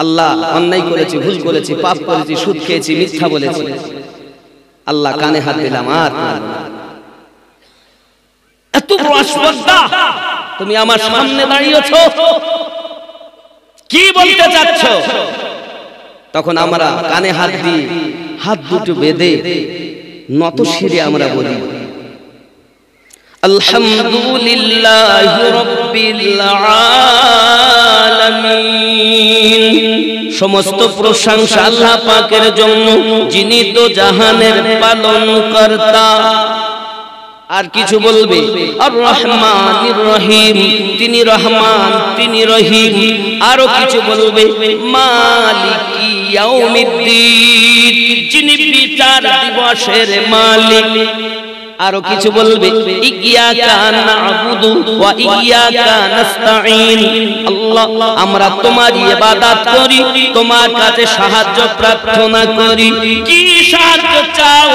আল্লাহ অন্যায় করেছি, ভুল করেছি, পাপ করেছি, সুদ খেয়েছি, মিথ্যা বলেছি, আল্লাহ কানে হাত দিলাম। আর এত বড় আস্পর্ধা, তুমি আমার সামনে দাঁড়িয়েছো, কি বলতে চাচ্ছ? তখন আমরা কানে হাত দিই, হাত দুটো বেঁধে নত শিরে আমরা বলি, আলহামদুলিল্লাহি রাব্বিল আলামিন। সমস্ত প্রশংসা আল্লাহ পাকের জন্য, যিনি তো জাহানের পালন কর্তা। আর কিছু বলবে, আর রহমানির রহিম, তিনি রহমান, তিনি রহিম। আরো কিছু বলবে, মালিকি ইয়াউমিদ্দিন, যিনি বিচার দিবসের মালিক। আরো কিছু বলবে, ইয়্যাকা না'বুদু ওয়া ইয়্যাকা নাস্তাঈন, আল্লাহ আমরা তোমার ইবাদত করি, তোমার কাছে সাহায্য প্রার্থনা করি। কি সাহায্য চাও?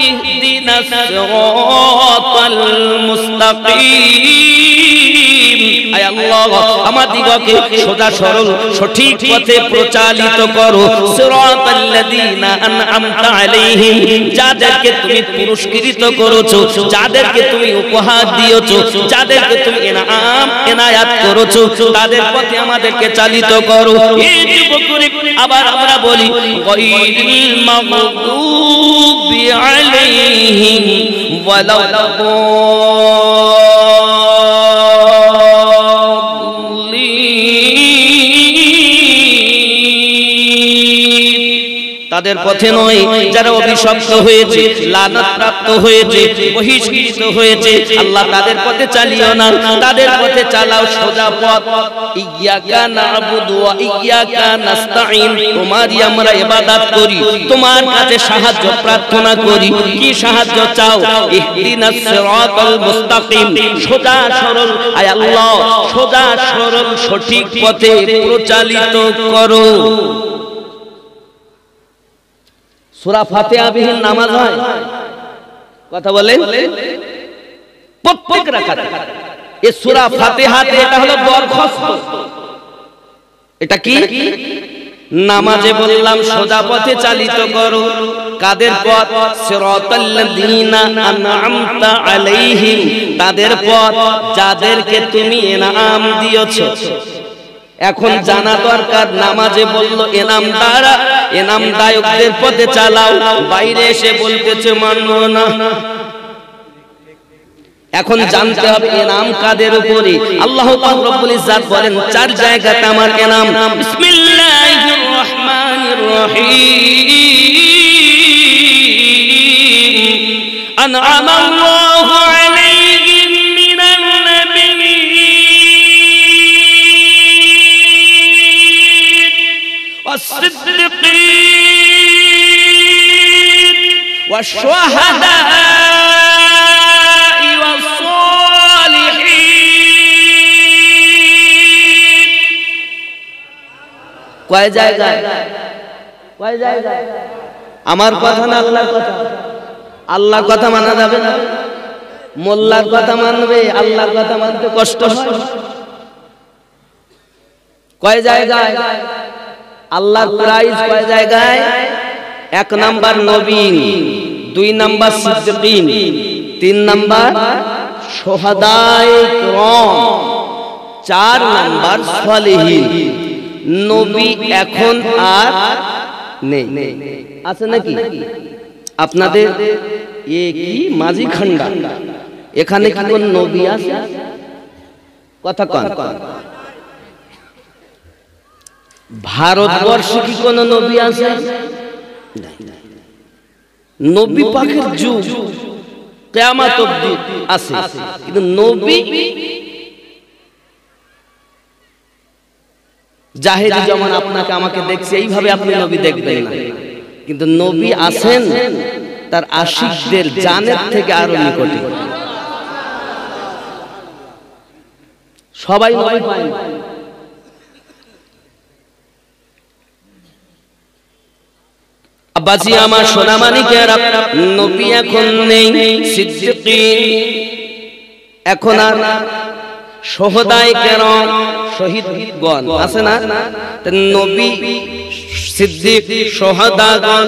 ইহদিনাস সিরাতাল মুস্তাকিম, আয় আল্লাহ আমাদিগকে সোজা সরল সঠিক পথে প্রচালিত করো। সিরাতাল্লাযীনা আন'আমতা আলাইহিম, যাদেরকে তুমি পুরস্কৃত করেছো, যাদেরকে তুমি উপহার দিয়েছো, যাদেরকে তুমি এনায়াত করেছো, তাদের পথে আমাদেরকে চালিত করো। এই যুবকরে আবার আমরা বলি, গায়রিল মাগদুবি আলাইহিম ওয়ালাদ তাদের পথে নয়, যারা অভিশপ্ত হয়েছে, লানত প্রাপ্ত হয়েছে, বহিষ্কৃত হয়েছে, আল্লাহ তাদের পথে চালিও না, তাদের পথে চালাও সোজা পথ। ইয়্যাকা না'বুদু ওয়া ইয়্যাকা নাস্তাঈন, তোমারই আমরা ইবাদত করি, তোমার কাছে সাহায্য প্রার্থনা করি। কি সাহায্য চাও? ইহদিনাস সিরাতাল মুস্তাকিম, সোজা সরল, আয় আল্লাহ সোজা সরল সঠিক পথে প্রচালিত করো। সূরা ফাতিহা বিহীন নামাজ হয়? কথা বলেন। প্রত্যেক রাকাতে এই সূরা ফাতিহাতে এটা হলো দরখাস্ত। এটা কি? নামাজে বললাম সোজা পথে চালিত করো। কাদের পথ? সিরাতাল্লাযীনা আন'আমতা আলাইহিম, তাদের পথ যাদেরকে তুমি ইনাম দিয়েছো। এখন জানা দরকার, নামাজে বললো এনাম দ্বারা, এনাম দায়কদের পথে চালাও, বাইরে এসে বলতেছে মানবো না। এখন জানতে হবে এনাম কাদের উপরে। আল্লাহ পাক রব্বুল ইজ্জাত বলেন চার জায়গাতে আমার এনাম। বিসমিল্লাহির রহমানির রহিম, আন'আমাল্লাহু আলাইহিম মিনান নাবিয়্যিন ওয়াস-সিদ্দীকিন ওয়াশ-শুহাদা। কয় জায়গায়? কয় জায়গায়? আমার কথা না আল্লাহর কথা? আল্লাহর কথা মানা যাবে না? মোল্লার কথা মানবে, আল্লাহর কথা মানতে কষ্ট হয়। কয় জায়গায়? আল্লাহর প্রাইজ কয় জায়গায়? 1 নাম্বার নবীন, 2 নাম্বার সিদ্দিকিন, 3 নাম্বার শুহাদায়ে কিরাম, 4 নাম্বার সালেহীন। নবী এখন আর নেই, আছে নাকি? আপনাদের এ কি মাঝি খান্ডা, এখানে কি কোন নবী আছে? কথা কন। ভারতবর্ষে কি কোন নবী আছে? নবী পাকের যুগ কিয়ামত অবধি আছে, কিন্তু নবী জাহেলি যেমন আপনাকে আমাকে দেখছে এইভাবে আপনি নবী দেখবেন না, কিন্তু নবী আছেন তার আশিকদের জানের থেকে আরো নিকটে। সবাই নবী পায় না। আব্বাজি আমার সোনামানিকেরা, নবী এখন নেই, সিদ্দিকিন এখন আর, শুহাদায়ে কেরাম শহীদগণ আছে না? নবী, সিদ্দিক, শুহাদাগণ,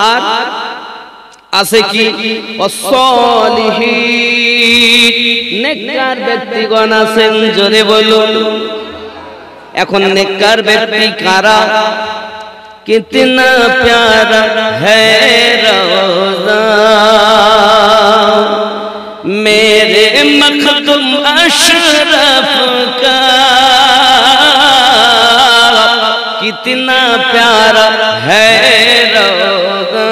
আর আছে কি? সালিহিন, নেককার ব্যক্তিগণ আছেন, জোরে বলুন। এখন নেককার ব্যক্তি কারা? কিতনা প্যারা হ্যায় রওজা मेरे मखदूम अशरफ का, कितना प्यारा है रौज़ा,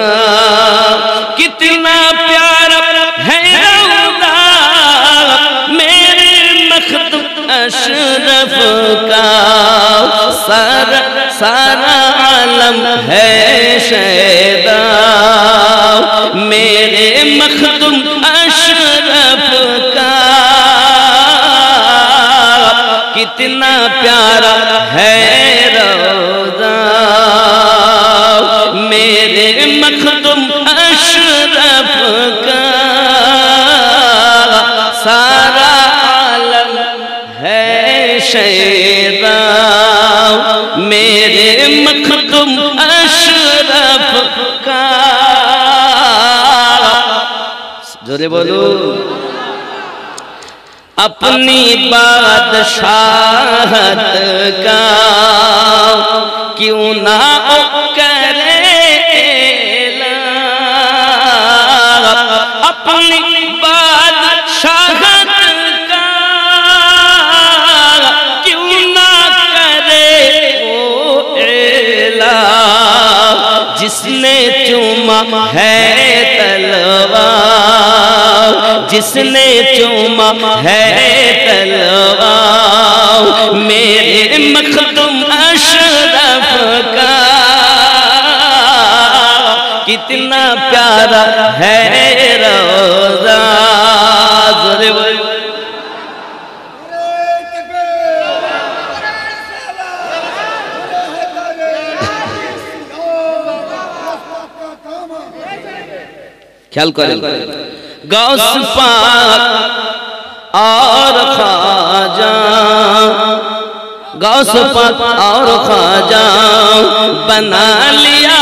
कितना प्यारा है रौज़ा मेरे मखदूम अशरफ का, सारा सारा आलम है शैदा मेरे मखदूम अशरफ का, कितना प्यारा है रौज़ा मेरे मखदूम अशरफ का, सारा आलम है शैदा मेरे मखदूम अशरफ का। जोरे बोलो। अपनी बादशाहत का क्यों ना करे ऐलान, अपनी बादशाहत का क्यों ना करे ओ ऐलान, जिसने चूमा है तलवार, जिसने चूमा है तलवार, मेरे मखदूम अशरफ का कितना प्यारा है रोज़ा। ख्याल करें, गौस पाक और ख्वाजा, गौस पाक और ख्वाजा बना लिया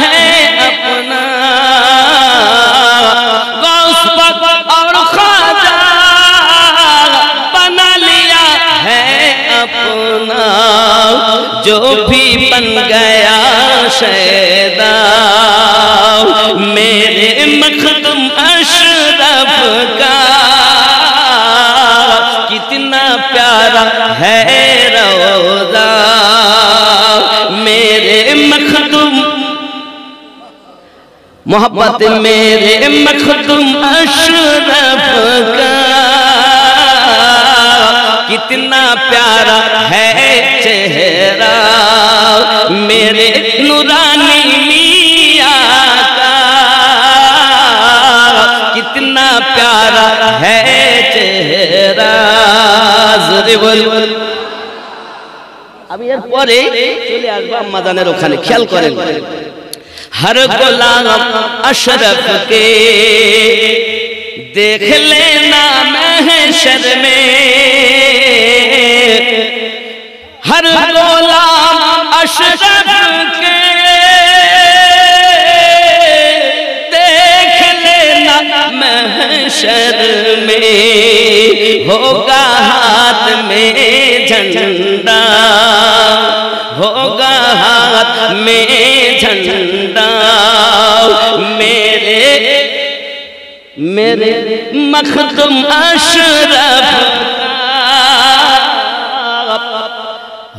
है अपना, गौस पाक और ख्वाजा बना लिया है अपना, जो भी बन गया शैदा मेरे मखदूम अशरफ का कितना प्यारा है रोज़ा, मेरे मखदूम मोहब्बत मेरे मखदूम अशरफ का कितना प्यारा है चेहरा, मेरे नूरानी मियां का कितना प्यारा है चेहरा। ज़ोरे बोल। আমি এর পরে চলে আসবো আম্মাজানের ওখানে, খেয়াল করেন, हर गुलाम अशरफ के देख लेना महशर में, हर गुलाम अशरफ के देख लेना महशर में, होगा हाथ में झंडा, होगा हाथ में झंडा, मेरे मखदूम अशरफ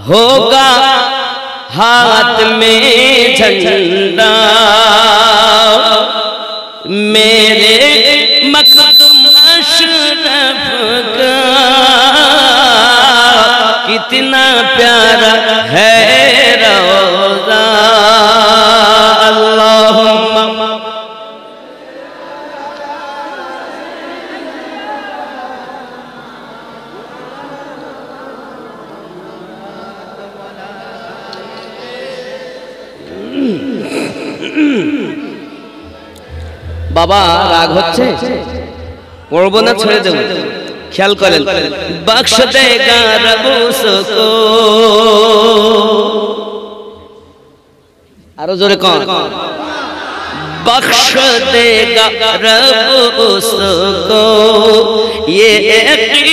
होगा हाथ में झंडा, मेरे मखदूम अशरफ का कितना प्यारा है रोज़ा। अल्लाहुम्मा বাবা রাগ হচ্ছে, পড়বো না ছেড়ে দেব, ख्याल करें, बख्श देगा रब उसको, आरो जोरे कौन, बख्श देगा रब उसको, ये यकीन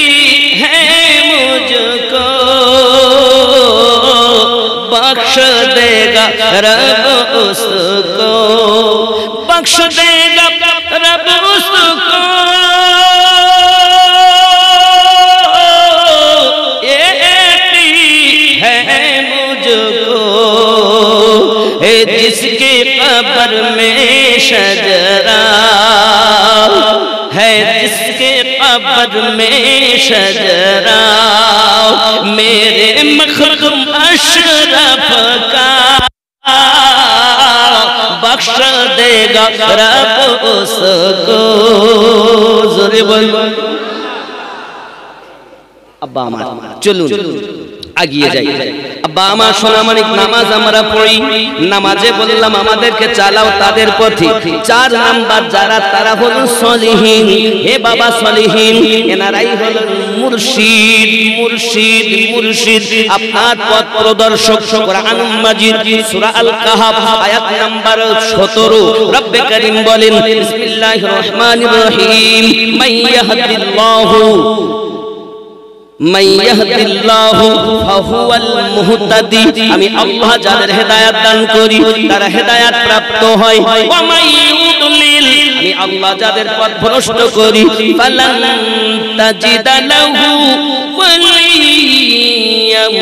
है मुझको, बख्श देगा रब उसको, बख्श देगा रब उसको, जिसके कब्र में शजरा है, जिसके कब्र में शजरा, मेरे मखदूम अशरफ का बख्श देगा रब उसको। जोरे बोल। अब्बा আমার চলুন আগিয়ে যাই। আব্বা আমার সোনামণি, নামাজ আমরা পড়ি, নামাজে বললাম আমাদেরকে চালাও তাদের পথে। 4 নাম্বার যারা, তারা হলো সলিহিন। হে বাবা সলিহিন, এনারাই হলো মুর্শিদ, মুর্শিদ, মুর্শিদ, আপনার পথ প্রদর্শক। কোরআন মাজিদ সূরা আল কাহফ আয়াত নাম্বার 17 রব্বে করিম বলেন, বিসমিল্লাহির রহমানির রহিম, মাইয়াহদিল্লাহু মাইয়াহদিল্লাহু ফাহুয়াল মুহতাদি, আমি আল্লাহ যাদের হেদায়েত দান করি তারা হেদায়েত প্রাপ্ত হয়। ওয়া মাইয়ুদলিল, আমি আল্লাহ যাদের পথ ভ্রষ্ট করি ফালান তাজিদা লাহু ওয়ালিয়াম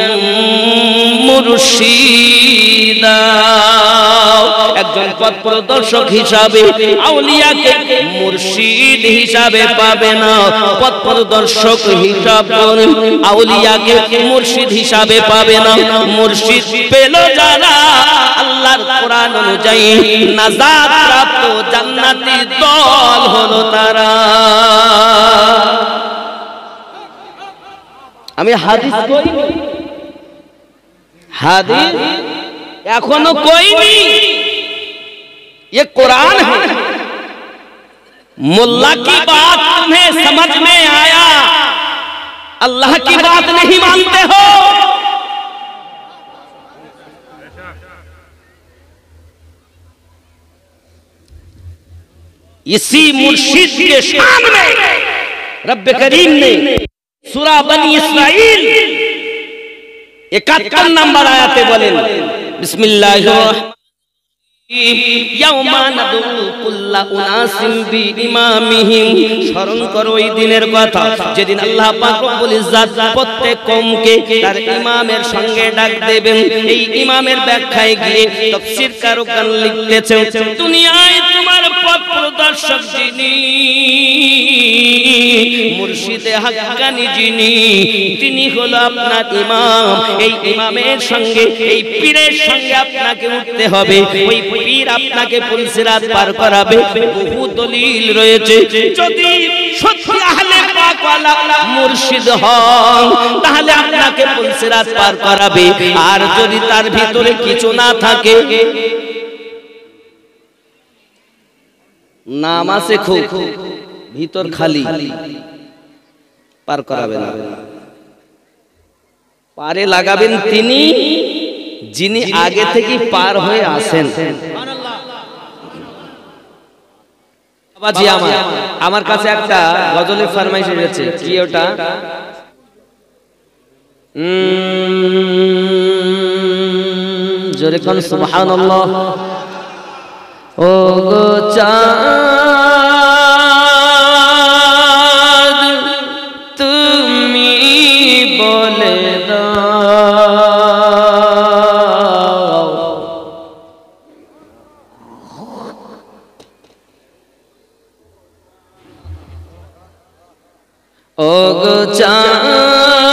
মুরশিদা, একজন পথ প্রদর্শক হিসাবে, আউলিয়াকে মুর্শিদ হিসাবে পাবে না। পথ প্রদর্শক হিসাবে আউলিয়াকে মুর্শিদ হিসাবে পাবে না। মুর্শিদ পেল যারা আল্লাহর কোরআন অনুযায়ী নাজাত প্রাপ্ত জান্নাতি দল হলো তারা। আমি হাদিস কইনি, हादिस एखोनो कोई नहीं, ये कुरान है। मुल्ला की बात तुम्हें समझ में आया, अल्लाह की बात नहीं मानते हो। इसी मुर्शिद के शान में रब करीम ने सूरा बनी इस्राइल 71 नंबर आयते बोलें, স্মরণ করো ওই দিনের কথা যেদিন আল্লাহ পাক রব্বুল ইজ্জত প্রত্যেক কওমকে তার ইমামের সঙ্গে ডাক দেবেন। এই ইমামের ব্যাখ্যায় গিয়ে তাফসীর কারকগণ লিখতেছেন, দুনিয়ায় তোমার পথ প্রদর্শক যিনি, মুর্শিদে হাক্কানি যিনি, তিনি হলো আপনার ইমাম। এই ইমামের সঙ্গে, এই পীরের সঙ্গে আপনাকে উঠতে হবে। ওই পীর আপনাকে পুলসিরাত পার করাবে। বহু দলিল রয়েছে। যদি সত্যি আহলে পাক ওয়ালা মুর্শিদ হন তাহলে আপনাকে পুলসিরাত পার করাবে। আর যদি তার ভিতরে কিছু না থাকে, নাম আছে খুব, ভিতর খালি, পার করাবে না। পারে লাগাবেন তিনি যিনি আগে থেকে পার হয়ে আসেন। বাবাজি আমার কাছে একটা গজলের ফরমাইশ এসেছে। কি ওটা? জোরে কোন সুবহানাল্লাহ। ও গো চাঁদ তুমি বলে দাও, ও গো চাঁদ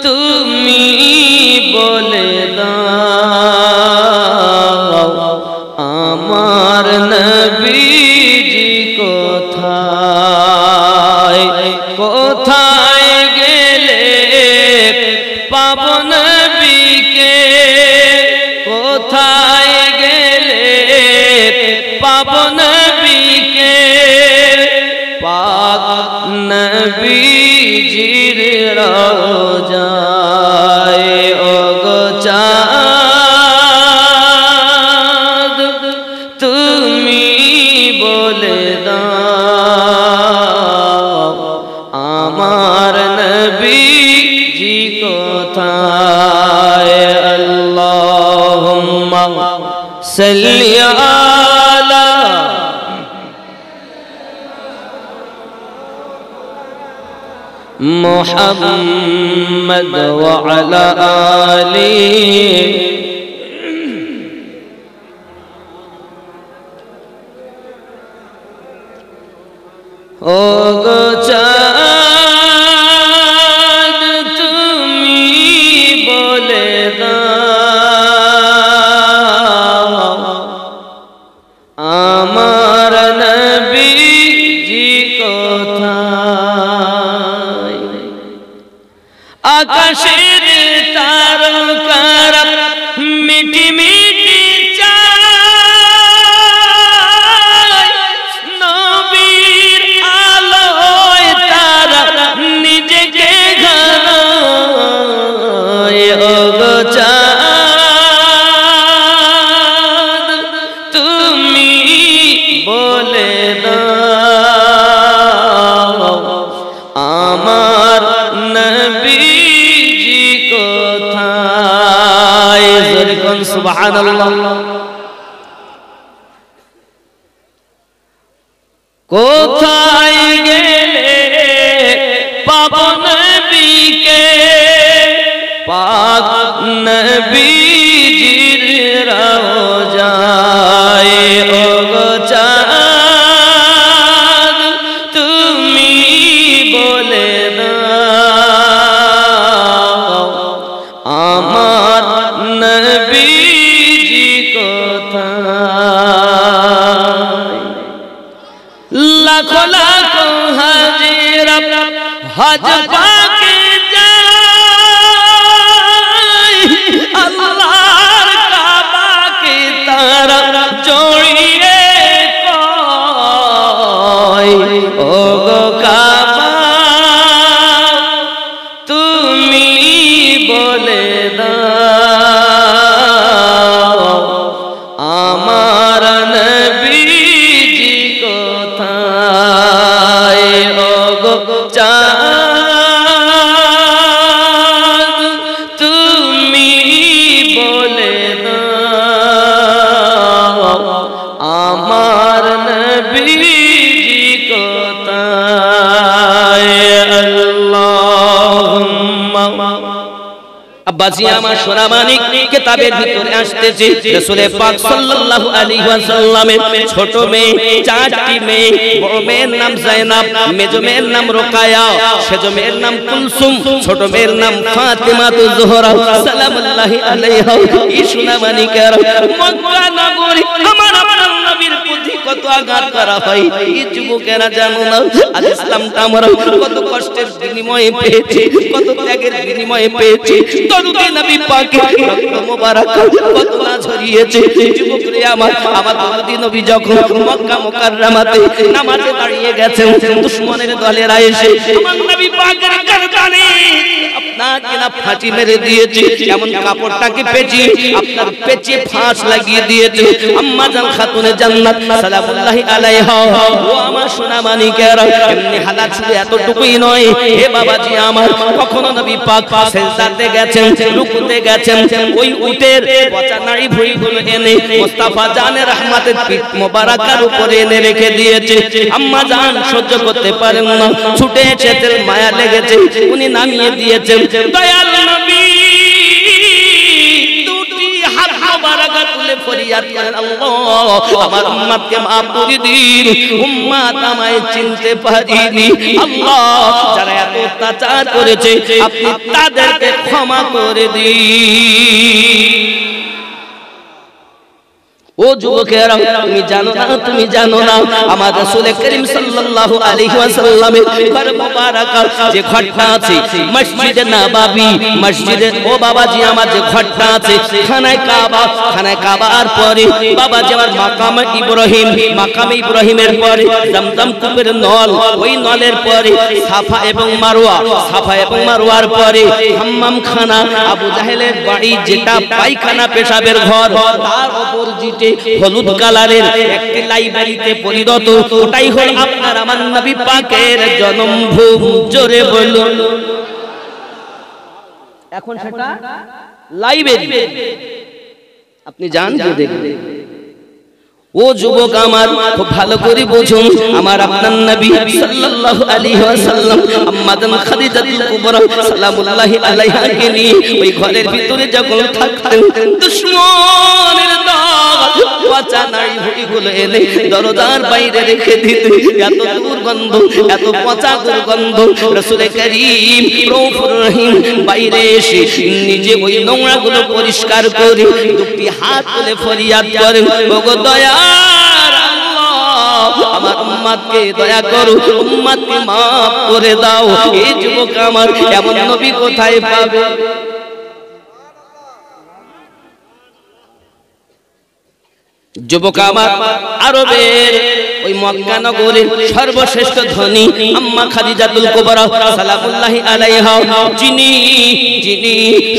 তুমি বলে দাও আমার নবীজি কোথায়, কোথায় গেলে পাবো নবীকে, কোথায় গেলে পাবো নবীকে, পাক নবীজির রওজায়। ও গো চাঁদ তুমি বলে দাও আমার নবীজি কোথায়। আল্লাহুম্মা সাল্লি আলা মুহাম্মদ ওয়া আলা আলিহি। ও গো চাঁদ তুমি বলে দাও আমার নবীজি কোথায়। আকাশের তারকারা মিটি মিটি চায়, নবীর আলোয় তারা নিজেকে ঘানায়। ও গো চাঁদ তুমি বলে দাও আমার নবীজি কোথায়। জোরে কোন সুবহানাল্লাহ। কোথায় গেলে পাবো নবীকে, পাক নবীজির রওজায় ওগো চাঁদ তুমি বলে দাও আমার নবীজি কোথায়। লাখো লাখো হাজিরা হজ পাকে যায় আল্লাহর কাবাকে তারা জড়িয়ে কয় ওগো কাবা তুমি বলে দাও আমার নবীজি কোথায় ওগো চাঁদ তুমি বলে দাও আমার নবীজি কোথায়। আল্লাহুম্মা আব্বাজি আমার সোনা মানিক কিতাবের ভিতরে আসতেছে রাসূল পাক সাল্লাল্লাহু আলাইহি ওয়াসাল্লামের ছোট মেয়ে চারটি মেয়ে, বড় মেয়ের নাম যায়েনাব, মেজো মেয়ের নাম রোকায়া, সেজো মেয়ের নাম কুলসুম, ছোট মেয়ের নাম ফাতিমাতুজ জোহরা সালামুল্লাহি আলাইহা। এই সোনা মানিকের মক্কা নগরী আমার আপনার নবীর প্রতি কত আঘাত করা হয় এই যুবকেরা জানো না। আজ ইসলামটা আমরা কত কষ্টের বিনিময়ে পেয়েছি, কত ত্যাগের বিনিময়ে পেয়েছি। দরুদে নবী পাকের রক্ত মোবারক কত না ঝরিয়েছে। যুবকরে আমার দরুদে নবী যখন মক্কা মুকাররমাতে নামাজে দাঁড়িয়ে গেছেন, দুশমনের দলেরা এসে আমার নবী পাকের গর্দানে আপনাকে না ফাঁসি মেরে দিয়েছে, এমন কাপড়টাকে পেঁচিয়ে আপনার পেঁচে ফাঁস লাগিয়ে দিয়েছে। আম্মা জান খাতুনে জান্নাত সালামুল্লাহি আলাইহা। ও আমার সোনা মানিকেরা, এমনি হালাত ছিল এতটুকুই নয়। হে বাবাজি আমার, কখনো নবী পাক সেজদাতে গেছেন, রুকুতে গেছেন, ওই উটের পচা নাড়ি ভুঁড়িগুলো এনে মুস্তাফা জানের রহমাতের পিঠ মোবারকার উপরে এনে রেখে দিয়েছে। আম্মা জান সহ্য করতে পারেন না, ছুটে এসেছেন, মায়া লেগেছে, উনি নামিয়ে দিয়েছেন। দয়াল নবী দুটি হাত মোবারক তুলে ফরিয়াদ করেন, আল্লাহ আমার উম্মতকে মাফ করে দিন, উম্মত আমায় চিনতে পারিনি। আল্লাহ যারা এত অত্যাচার করেছে আপনি তাদেরকে ক্ষমা করে দিন। ও যুবকেরা, তুমি জানো না আমার রাসূল করিম সাল্লাল্লাহু আলাইহি ওয়াসাল্লামের ঘর মোবারক যে ঘরটা আছে মসজিদে নববী, মসজিদে ও বাবাজি আমার যে ঘরটা আছে খানায়ে কাবার পরে বাবাজি আমার মাকামে ইব্রাহিমের পরে জমজম কূপের নল, ওই নলের পরে সাফা এবং মারওয়ার পরে হাম্মাম খানা, আবু জাহেলের বাড়ি যেটা পায়খানা পেশাবের ঘর, তার অপোজিটে হলুদ কালারের একটি লাইব্রেরিতে পরিণত, ওটাই হল আপনার আমার নবী পাকের জন্মভূমি। জোরে বলুন। এখন সেটা লাইব্রেরি, আপনি যান গিয়ে দেখবেন। ও যুবক আমার, খুব ভালো করে বুঝুন, আমার আপনার নবী সাল্লাল্লাহু আলাইহি ওয়াসাল্লাম আম্মা জান খাদিজাতুল কুবরা সালামুল্লাহি আলাইহা কে নিয়ে ওই ঘরের ভিতরে যখন থাকতেন, দুশমনের দল পচা নাড়ি ভুঁড়িগুলো এনে দরজার বাইরে রেখে দিত। এত দুর্গন্ধ, এত পচা দুর্গন্ধ। রাসূল করিম রউফুর রহিম বাইরে এসে নিজে ওই নোংরাগুলো পরিষ্কার করে দুটি হাত তুলে ফরিয়াদ করেন, ওগো দয়ার আল্লাহ আমার উম্মতকে দয়া করো, উম্মতকে maaf করে দাও। এই যুবক আমার এমন নবী কোথায় পাবে? যুবক আমার, আরবের ওই মক্কা নগরের সর্বশ্রেষ্ঠ ধনী আম্মা খাদিজাতুল কুবরা সালামুল্লাহি আলাইহা, যিনি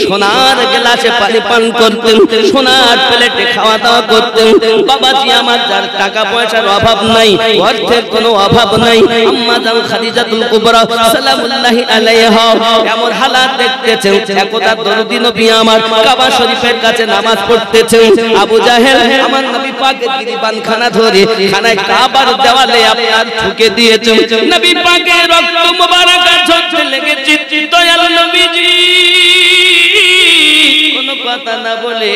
সোনার গ্লাসে পানি পান করতেন, সোনার প্লেটে খাওয়া দাওয়া করতেন। বাবাজি আমার, যার টাকা পয়সার অভাব নাই, অর্থের কোনো অভাব নাই, আম্মা জান খাদিজাতুল কুবরা সালামুল্লাহি আলাইহা এমন হালাত দেখতেছেন। একদা দরদি নবী আমার কাবা শরীফের কাছে নামাজ পড়তেছেন, আবু জাহেল আমার নবী পাকের গিরিবানখানা ধরে খানায় কাবার দেওয়ালে আপনার ঠুকে দিয়েছেন নবী পাকের রক্ত মোবারক ঝরতে লেগেছে দয়াল নবীজি কোনো কথা না বলে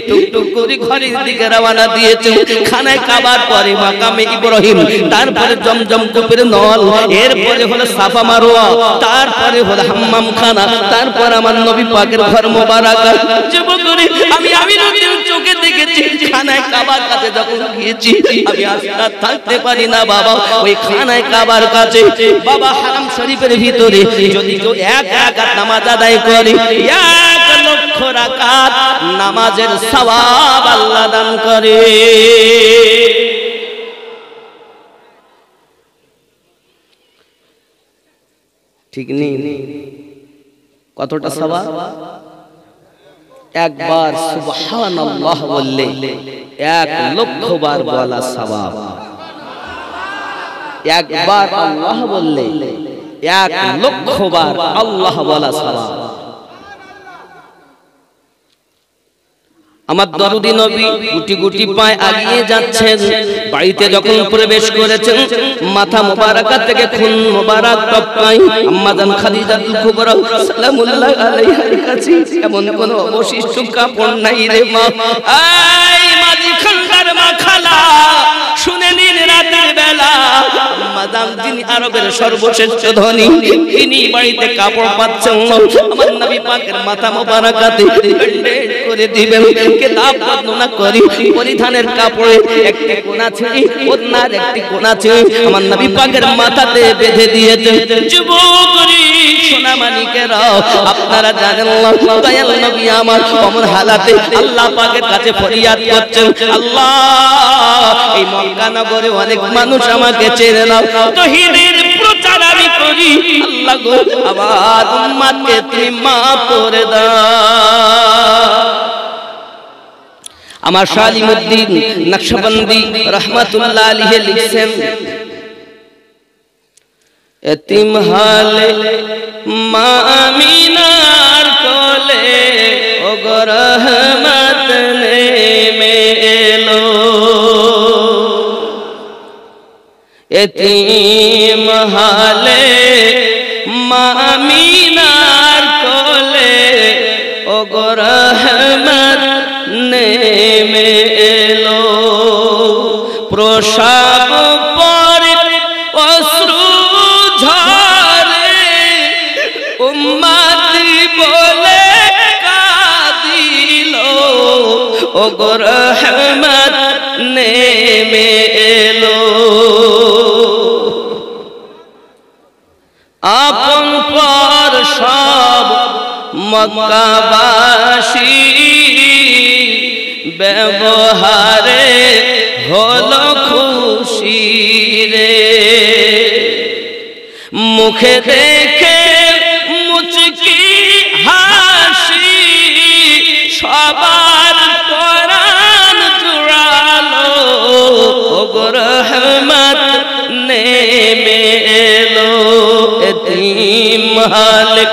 টুকটুক করে ঘরের দিকে রওনা দিয়েছেন খানায় কাবার পরে মাকামে ইব্রাহিম তারপরে জমজম কূপের নল এরপরে হলো সাফা মারওয়া তারপরে হলো হাম্মাম খানা তারপর আমার নবী পাকের ঘর মোবারক যুবক করে আমি নবীর চোখে দেখেছি খানায় কাবার কাছে যখন গিয়েছি আমি আর থাকতে পারি না বাবা ওই খানায় কাবার কাছে বাবা হারাম শরীফের ভিতরে যদি কেউ এক রাকাত নামাজ আদায় করে 1 লক্ষ রাকাত নামাজের সওয়াব আল্লাহ দান করে ঠিক নেই কতটা সওয়াব একবার সুবহানাল্লাহ বললে 1 লক্ষ বার বলা সওয়াব একবার আল্লাহ বললে 1 লক্ষ বার আল্লাহ বলা সওয়াব আমার দরদি নবী গুটি গুটি পায়ে আগিয়ে যাচ্ছেন বাড়িতে যখন প্রবেশ করেছেন মাথা মোবারক থেকে খুন মোবারক টপকায় আম্মা জান খাদিজাতুল কুবরা সালামুল্লাহ আলাইহার কাছে এমন কোন অবশিষ্ট কাপড় নাই রে মা আই মাঝি খানদার মা খালা শুনে নিন রাতের বেলা আম্মা জান যিনি আরবের সর্বশ্রেষ্ঠ ধনী তিনি বাড়িতে কাপড় পাচ্ছেন আমার নবী পাকের মাথা মোবারকাতে ব্যান্ডেজ করে দিবেন কিতাব বর্ণনা করি পরিধানের কাপড়ে একটি কোণ আছে ওনার একটি কোণ আছে আমার নবী পাকের মাথাতে বেঁধে দিয়েছেন যুবকরি সোনা মানিকেরা আপনারা জানেন না দয়াল নবী আমার অমর হালাতে আল্লাহ পাকের কাছে ফরিয়াদ করছেন আল্লাহ এই মক্কা নগরে অনেক মানুষ আমাকে চেনে না তাওহীদের প্রচার আমি করি আল্লাহ গো আমার উম্মতকে তুমি মাফ করে দাও আমার শালিমউদ্দিন নকশবন্দি রহমাতুল্লাহ আলাইহি লিখছেন এতিম হালে মা আমিনার কোলে ও গো রহমত নেমে এলো এতিম হালে মা আমিনার কোলে ও গো রহমত নেমে এলো প্রসাব পরে অশ্রু ঝরে উম্মত বলে কাঁদিল ও গো রহমত নেমে এলো আপন পর সব মক্কাবাসী ব্যবহারে হলো খুশি রে মুখে দেখে মুচকি হাসি সবার পরাণ জুড়ালো ও গো রহমত নেমে এলো এতিম হালে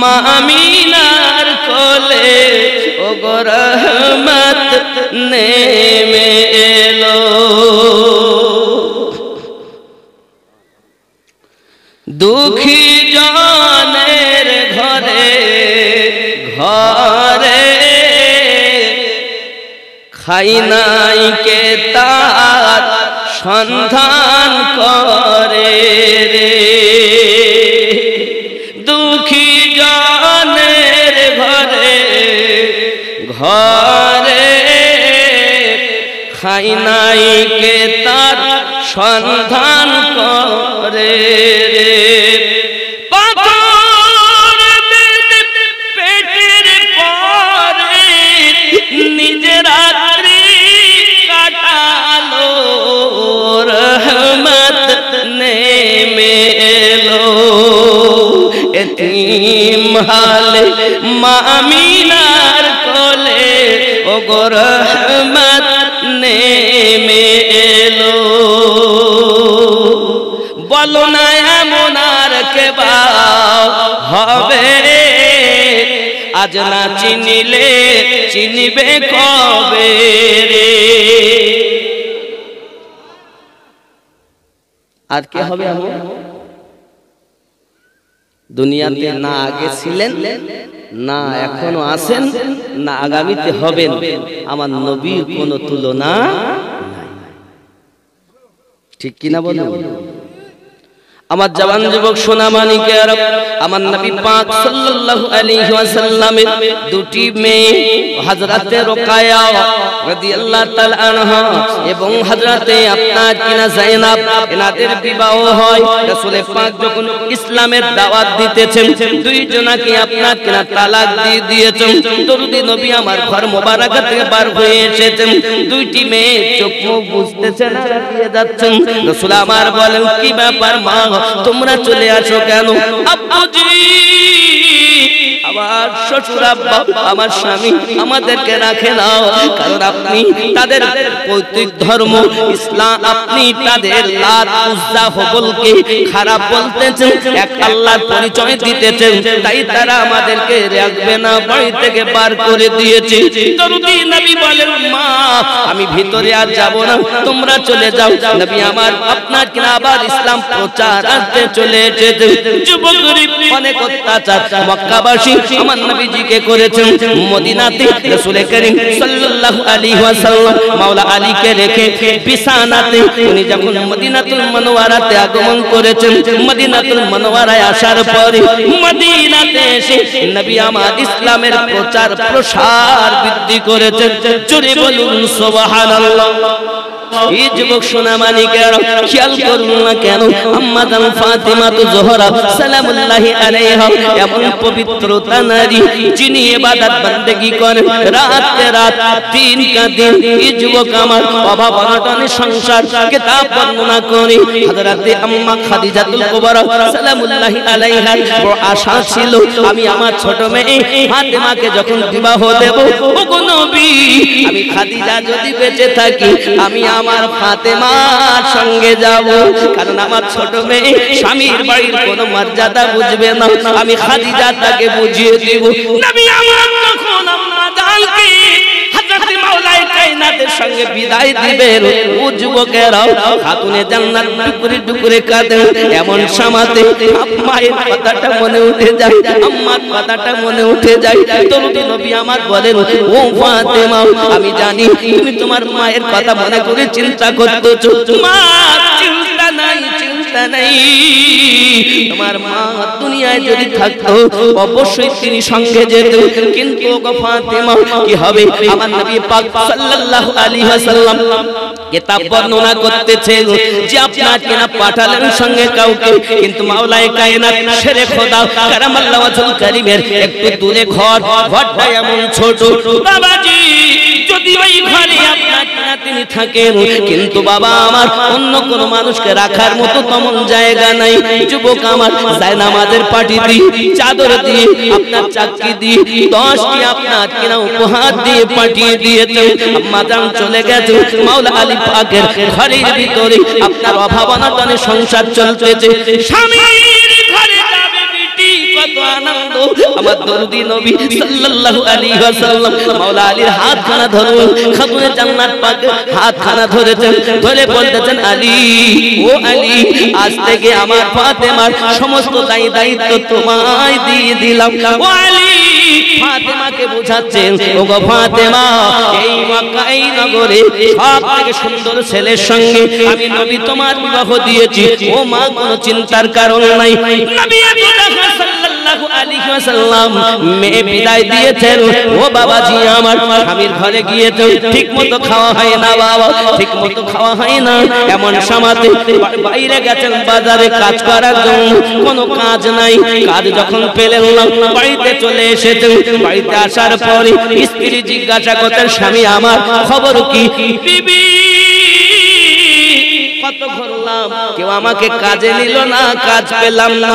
মা আমিনার কোলে ও গো রহমত নেমে এলো দুঃখী জনের ঘরে ঘরে খাই নাই কে তার সন্ধান করে রে দুঃখী জনের ঘরে ঘরে খাই নাই কে তার সন্ধান করে রে পেটের পরে নিজের রাত্রি কাটালো রহমত নেমে এলো এতিম হালে মা আমিনার কোলে ও গো রহমত নেমে এলো বলো না এমন আর কে হবে আজ আজ না চিনিলে চিনিবে কবে রে। আর কে হবে এমন? দুনিয়াতে না আগে ছিলেন, না এখনো আছেন, না আগামীতে হবেন, আমার নবীর কোনো তুলনা নাই। ঠিক কিনা বলুন? আমার জওয়ান যুবক সোনা মানিকের, আমার নবী পাক সাল্লাল্লাহু আলাইহি ওয়াসাল্লামের দুটি মেয়ে হযরতে রুকায়া রাদিয়াল্লাহু তাআলা আনহা এবং হযরতে আপনার কিনা যায়েনব, এনাদের বিবাহ হয়। রাসূল পাক যখন ইসলামের দাওয়াত দিতেছেন, দুইজনাকে আপনার কিনা তালাক দিয়ে দিয়েছেন। দরুদি নবী আমার ঘর মোবারক থেকে বার হয়ে এসেছেন। দুইটি মেয়ে চোখ মুখ বুঝতেছেন না, দিয়ে যাচ্ছেন। রাসূল আমার বলেন, কি ব্যাপার মা, তোমরা চলে আসো কেন? আব্বুজি, আমার শ্বশুর আব্বা, আমার স্বামী আমাদেরকে রাখে না, কারণ আপনি তাদের পৈতৃক ধর্ম ইসলাম, আপনি তাদের লাত উজ্জা হবলকে খারাপ বলতেছেন, এক আল্লাহর পরিচয় দিতেছেন, তাই তারা আমাদেরকে রাখবে না, বাড়ি থেকে বার করে দিয়েছে। দরুদি নবী বলেন, মা আমি ভিতরে আর যাব না, তোমরা চলে যাও। নবী আমার আপনার কিনা আবার ইসলাম প্রচার করতে চলে এসেছে। যুবকরি অনেক অত্যাচার মক্কাবাসী আমার নবীজিকে করেছেন। মদিনাতে রাসূল করিম সাল্লাল্লাহু আলাইহি ওয়াসাল্লাম মাওলা আলীকে রেখে বিছানাতে উনি যখন মদিনাতুল মুনাওয়ারাতে আগমন করেছেন, মদিনাতুল মুনাওয়ারায় আসার পরে মদিনাতে এসে নবী আমার ইসলামের প্রচার প্রসার বৃদ্ধি করেছেন। জোরে বলুন সুবহানাল্লাহ। এই যুবক সোনা মানিকেরা খেয়াল করুন না কেন, আম্মা জান ফাতেমা তো জোহরা সালামুল্লাহি আলাইহা এমন পবিত্রতা নারী, যিনি ইবাদত বندگی করেন রাতে রাত, দিন কা দিন। এই যুবক আমার অভাব অনটনের সংসার কিতাব বর্ণনা করে হযরতে আম্মা খাদিজাতুল কুবরা সালামুল্লাহি আলাইহা বড় আশা ছিল, আমি আমার ছোট মেয়ে ফাতেমাকে যখন বিবাহ দেব, ওগো নবী আমি খাদিজা যদি বেঁচে থাকি, আমি আমার ফাতেমার সঙ্গে যাব, কারণ আমার ছোট মেয়ে স্বামীর বাড়ির কোনো মর্যাদা বুঝবে না, আমি খাদিজা তাকে বুঝিয়ে দিব। নবী আমার তখন আম্মা জানকে হযরত মাওলাই কায়নাতের সঙ্গে বিদায় দিবেন। ও যুবকেরাও খাতুনে জান্নাত টুকরে টুকরে কাঁদে, এমন সমাতে মায়ের কথাটা মনে উঠে যায়, আম্মার কথাটা মনে উঠে যায়। দরুদ নবী আমার বলেন, ও ফাতেমা আমি জানি তুমি তোমার মায়ের কথা মনে করে চিন্তা করতেছো, মা চিন্তা নাই, চিন্তা নাই, তোমার মা দুনিয়ায় যদি থাকতো অবশ্যই তিনি সঙ্গে যেত, কিন্তু গো ফাতেমা কি হবে? আমার নবী পাক সাল্লাল্লাহু আলাইহি ওয়াসাল্লাম কিতাব বর্ণনা করতেছেন যে আপনার কিনা পাঠালেন সঙ্গে কাউকে, কিন্তু মাওলায়ে কায়নাত শেরে খোদা কারামাল্লাহু ওয়াজহুল কারীমের একটু দূরে ঘর, ঘরটা এমন ছোট বাবাজি, যদি ওই ঘরে আপনার কিনা তিনি থাকেন, কিন্তু বাবা আমার অন্য কোন মানুষকে রাখার মতো তেমন জায়গা নাই। যুবক আমার জায়নামাজের পাটি দিয়ে, চাদর দিয়ে, আপনার চাকরি দিয়ে 10টি আপনার কিনা উপহার দিয়ে পাঠিয়ে দিয়েছে। আম্মা জান চলে গেছে, মাওলা আলী পাকের ঘরের ভিতরে আপনার অভাব অনটনের সংসার চলতেছে। স্বামীর ঘরে যাবে বেটি, কত আনন্দ। আমার দরুদি নবী সাল্লাল্লাহু আলাইহি ওয়াসাল্লাম মাওলা আলীর হাতখানা ধরুন, খাতুনে জান্নাত পাক হাতখানা ধরেছেন, ধরে বলতেছেন, আলী ও আলী, আজ থেকে আমার ফাতেমার সমস্ত দায়িত্ব তোমায় দিয়ে দিলাম। ও আলী ফাতেমাকে বোঝাচ্ছেন, ওগো ফাতেমা, এই মক্কা এই নগরে সবথেকে সুন্দর ছেলের সঙ্গে আমি নবী তোমার বিবাহ দিয়েছি, ও মা কোনো চিন্তার কারণ নাই। নবী সাল্লাল্লাহু আলাইহি ওয়াসাল্লাম মেয়ে বিদায় দিয়েছেন। ও বাবাজি আমার, স্বামীর ঘরে গিয়েছে, ঠিকমতো খাওয়া হয় না বাবা, ঠিকমতো খাওয়া হয় না, এমন সমাতে বাইরে গেছেন বাজারে কাজ করার জন্য, কোনো কাজ নাই। কাজ যখন পেলেন না, বাড়িতে চলে এসেছেন। বাড়িতে আসার পরে স্ত্রী জিজ্ঞাসা করতেন, স্বামী আমার খবর কি? বিবি কত ঘুরলাম, কেউ আমাকে কাজে নিল না, কাজ পেলাম না।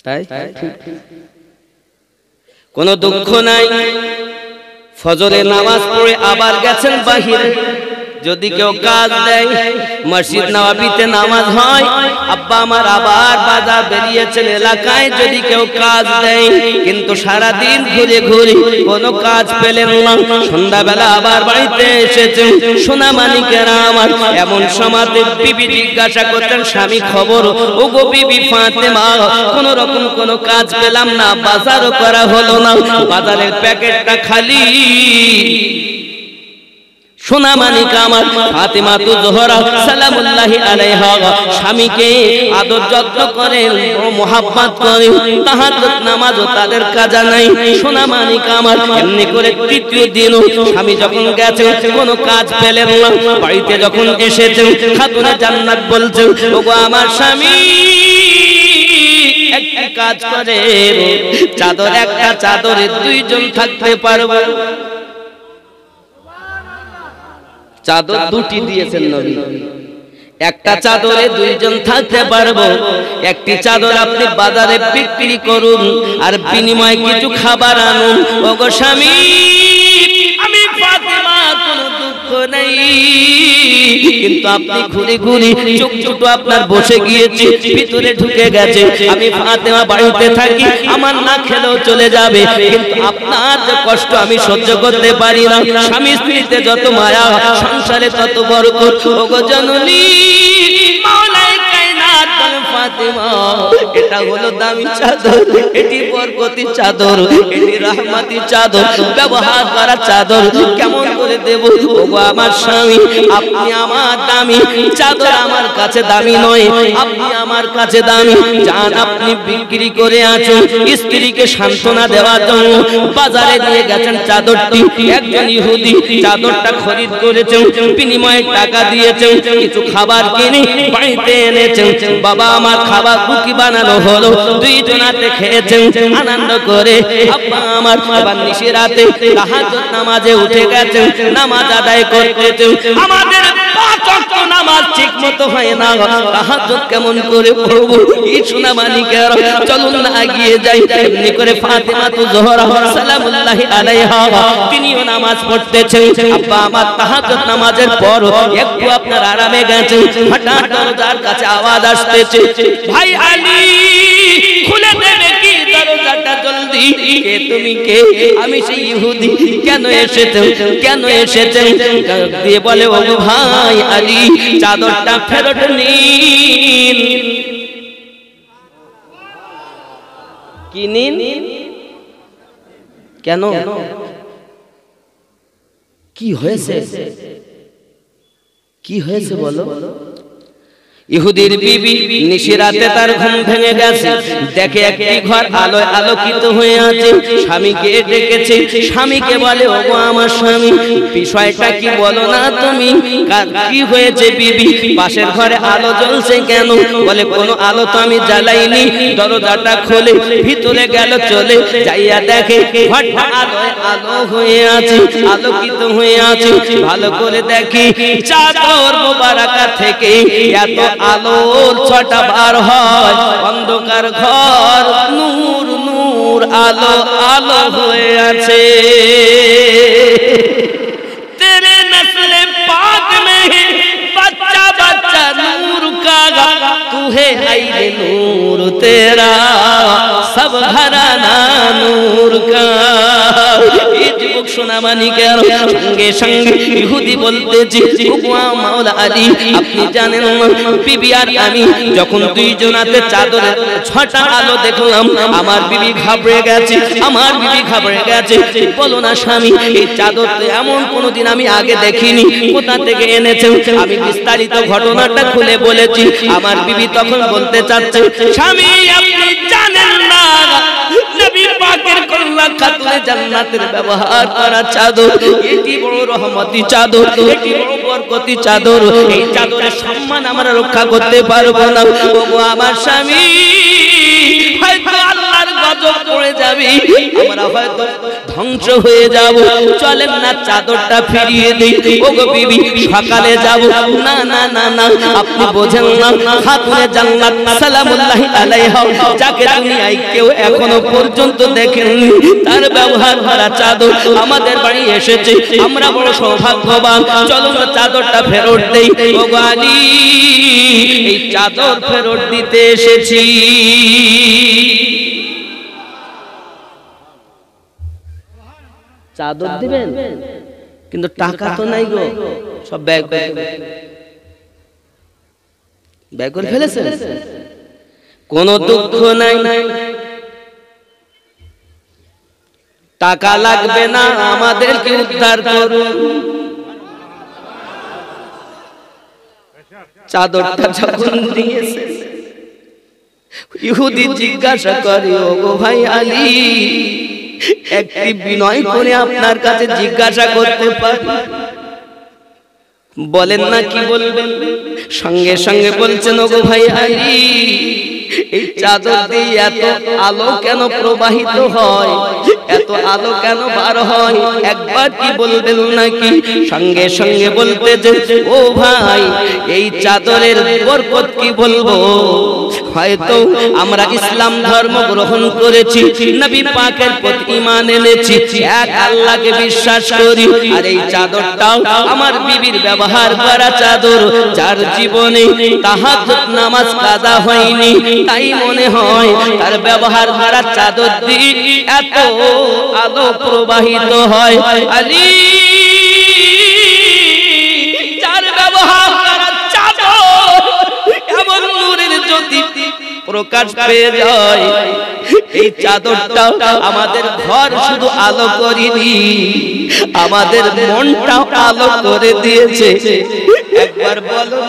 তাই কোনো দুঃখ নাই। ফজরে নামাজ পড়ে আবার গেছেন বাহিরে, যদি কেউ কাজ দেয়, মসজিদ নববীতে নামাজ হয়, আব্বা আমার আবার বাজার বেরিয়েছেন এলাকায়, যদি কেউ কাজ দেয় কিন্তু সারা দিন ঘুরে ঘুরে কোনো কাজ পেলেন না, সন্ধ্যাবেলা আবার বাড়িতে এসেছেন, সোনা মানিকেরা আমার, এমন সময়তে বিবি জিজ্ঞাসা করতেন স্বামী খবর, ও গো বিবি ফাতেমা, কোন রকম কোনো কাজ পেলাম না, বাজারও করা হলো না, বাজারের প্যাকেটটা খালি। সোনা মানিকা আমার ফাতেমা তু জোহরা সালামুল্লাহি আলাইহা স্বামীকে আদর যত্ন করেন, মোহাব্বত করেন, তাহাজ্জুদ নামাজও তাদের কাজা নাই। সোনা মানিকা আমার এমনি করে তৃতীয় দিনও স্বামী যখন গেছে কোনো কাজ পেলেন না, বাড়িতে যখন এসেছেন খাতুনে জান্নাত বলছে, ওগো আমার স্বামী একটা কাজ করে, চাদর একটা চাদরে দুইজন থাকতে পারবে। চাদর দুটি দিয়েছেন নবী, একটা চাদরে দুইজন থাকতে পারবো, একটি চাদর আপনি বাজারে বিক্রি করুন আর বিনিময়ে কিছু খাবার আনুন। ওগো স্বামী, আমি ফাতেমা কোনো দুঃখ নাই, কিন্তু আপনি ঘুরে ঘুরে চোখ ছোট আপনার বসে গিয়েছে, ভিতরে ঢুকে গেছে, আমি ফাতেমা বাড়িতে থাকি, আমার না খেলেও চলে যাবে, কিন্তু আপনার যে কষ্ট আমি সহ্য করতে পারি না। স্বামী স্ত্রীতে যত মায়া, সংসারে তত বরকত। ওগো জননী মাওলায়ে কায়নাত ফাতেমা, এটা হলো দামি চাদর, এটি বরকতি চাদর, এটি রহমতি চাদর, ব্যবহার করা চাদর, কেমন করে দেব? ওগো আমার স্বামী, আপনি আমার দামি চাদর, আমার কাছে দামি নয়, আপনি আমার কাছে দামি। জান আপনি বিক্রি করে আছেন স্ত্রীকে সান্ত্বনা দেওয়ার জন্য, বাজারে নিয়ে গেছেন চাদরটি, একজন ইহুদি চাদরটা খরিদ করেছেন, বিনিময়ে টাকা দিয়েছেন, কিছু খাবার কিনে বাড়িতে এনেছেন। বাবা আমার খাবার কুকি বানানো হলো, দুইজনাতে খেয়েছেন আনন্দ করে। আব্বা আমার আবার নিশি রাতে তাহাজ্জুদ নামাজে উঠে গেছেন, নামাজ আদায় করতেছেন। আমাদের পাঁচ ওয়াক্ত নামাজ ঠিক মতো হয় না, তাহাজ্জুদ কেমন করে পড়ব? এই সোনা মানিকের চলুন না এগিয়ে যাই। এমনি করে ফাতেমা তু জোহরা সালামুল্লাহি আলাইহা তিনিও নামাজ পড়তেছেন। আব্বা আমার তাহাজ্জুদ নামাজের পর একটু আপনার আরামে গেছেন, হঠাৎ দরজার কাছে আওয়াজ আসতেছে, ভাই আলী খুলে দেবে কি দরজাটা জলদি? কে তুমি? কে? আমি সেই ইহুদি। কেন এসেছেন? কেন এসেছেন? দিয়ে বলে, ও ভাই আলী, চাদরটা ফেরত নিন। কি নিন? কেন? কি হয়েছে? কি হয়েছে বলো? ইহুদির বিবি নিশিরাতে তার ঘুম ভেঙে গেছে, দেখে একটি ঘর আলোয় আলোকিত হয়ে আছে, স্বামীকে ডেকেছে। স্বামীকে বলে, ওগো আমার স্বামী, বিষয়টা কি বলো না তুমি, কি হয়েছে বিবি? পাশের ঘরে আলো জ্বলছে কেন? বলে, কোনো আলো তো আমি জ্বালাইনি। দরজাটা খোলে ভিতরে গেল, চলে যাইয়া দেখে ঘরটা আলোয় আলো হয়ে আছে, আলোকিত হয়ে আছে। ভালো করে দেখি চাদর মোবারকা থেকে এত আলোর ছটা বার হয়, অন্ধকার ঘর নূর নূর আলো আলো হয়ে আছে। তেরে নসলে পাক মে बच्चा बच्चा नूर का तू है आईने नूर तेरा सब घराना नूर का। যুবক সোনা মানিকের সঙ্গে সঙ্গে ইহুদি বলতেছি, মাওলা আলী আপনি জানেন বিবি আর আমি যখন দুইজনাতে চাদরে ছটা আলো দেখলাম, আমার বিবি ঘাবড়ে গেছে, আমার বিবি ঘাবড়ে গেছে। বলো না স্বামী, এই চাদর তো এমন কোনোদিন আমি আগে দেখিনি, কোথা থেকে এনেছেন? আমি বিস্তারিত ঘটনাটা খুলে বলেছি। আমার বিবি তখন বলতে চাচ্ছে, স্বামী আপনি জানেন না, নবী পাকের কন্যা খাতুনে জান্নাতের ব্যবহার করা চাদর, এটি বড় রহমতি চাদর, এটি বড় বরকতি চাদর। এই চাদরের সম্মান আমরা রক্ষা করতে পারবো না। ওগো আমার স্বামী, হয়তো আল্লাহর গজব পড়ে যাবে, আমরা হয়তো ধ্বংস হয়ে যাব, চলেন না চাদরটা ফিরিয়ে দেই। ওগো বিবি সকালে যাব। না না না না, আপনি বোঝেন না, খাতুনে জান্নাত সালামুল্লাহি আলাইহা যাকে দুনিয়ায় কেউ এখনো পর্যন্ত দেখেননি, তার ব্যবহার করা চাদর আমাদের বাড়ি এসেছে, আমরা বড় সৌভাগ্যবান। চলো না চাদরটা ফেরত দেই। ওগো আলী, এই চাদর ফেরত দিতে এসেছি। চাদর দিবেন কিন্তু টাকা তো নাই গো, সব ব্যয় করে ফেলেছেন। কোনো দুঃখ নাই, টাকা লাগবে না, আমাদেরকে উদ্ধার করুন। চাদরটা যখন দিয়েছে, ইহুদি জিজ্ঞাসা করে, ওগো ভাই আলী, একটি বিনয় করে আপনার কাছে জিজ্ঞাসা করতে পারি? বলেন না, কি বলবেন? সঙ্গে সঙ্গে বলছেন, ওগো ভাই আলী, এই চাদর দিয়ে এত আলো কেন প্রবাহিত হয়, এত আলো কেন বার হয়, একবার কি বলবেন নাকি? সঙ্গে সঙ্গে বলতে যে, ও ভাই, এই চাদরের বরকত কি বলবো, হয়তো আমরা ইসলাম ধর্ম গ্রহণ করেছি, নবী পাকের প্রতি ঈমান এনেছি, এক আল্লাহকে বিশ্বাস করি, আর এই চাদরটাও আমার বিবির ব্যবহার করা চাদর, যার জীবনে তাহাজ্জুদ নামাজ কাজা হয়নি, তাই মনে হয় তার ব্যবহার করা চাদর দিয়ে এত আলো প্রবাহিত হয়। আলী, যার ব্যবহার করা চাদর এমন নূরের জ্যোতি প্রকাশ পেয়ে যায়, এই চাদরটা আমাদের ঘর শুধু আলো করেনি, আমাদের মনটাও আলো করে দিয়েছে। একবার বলো,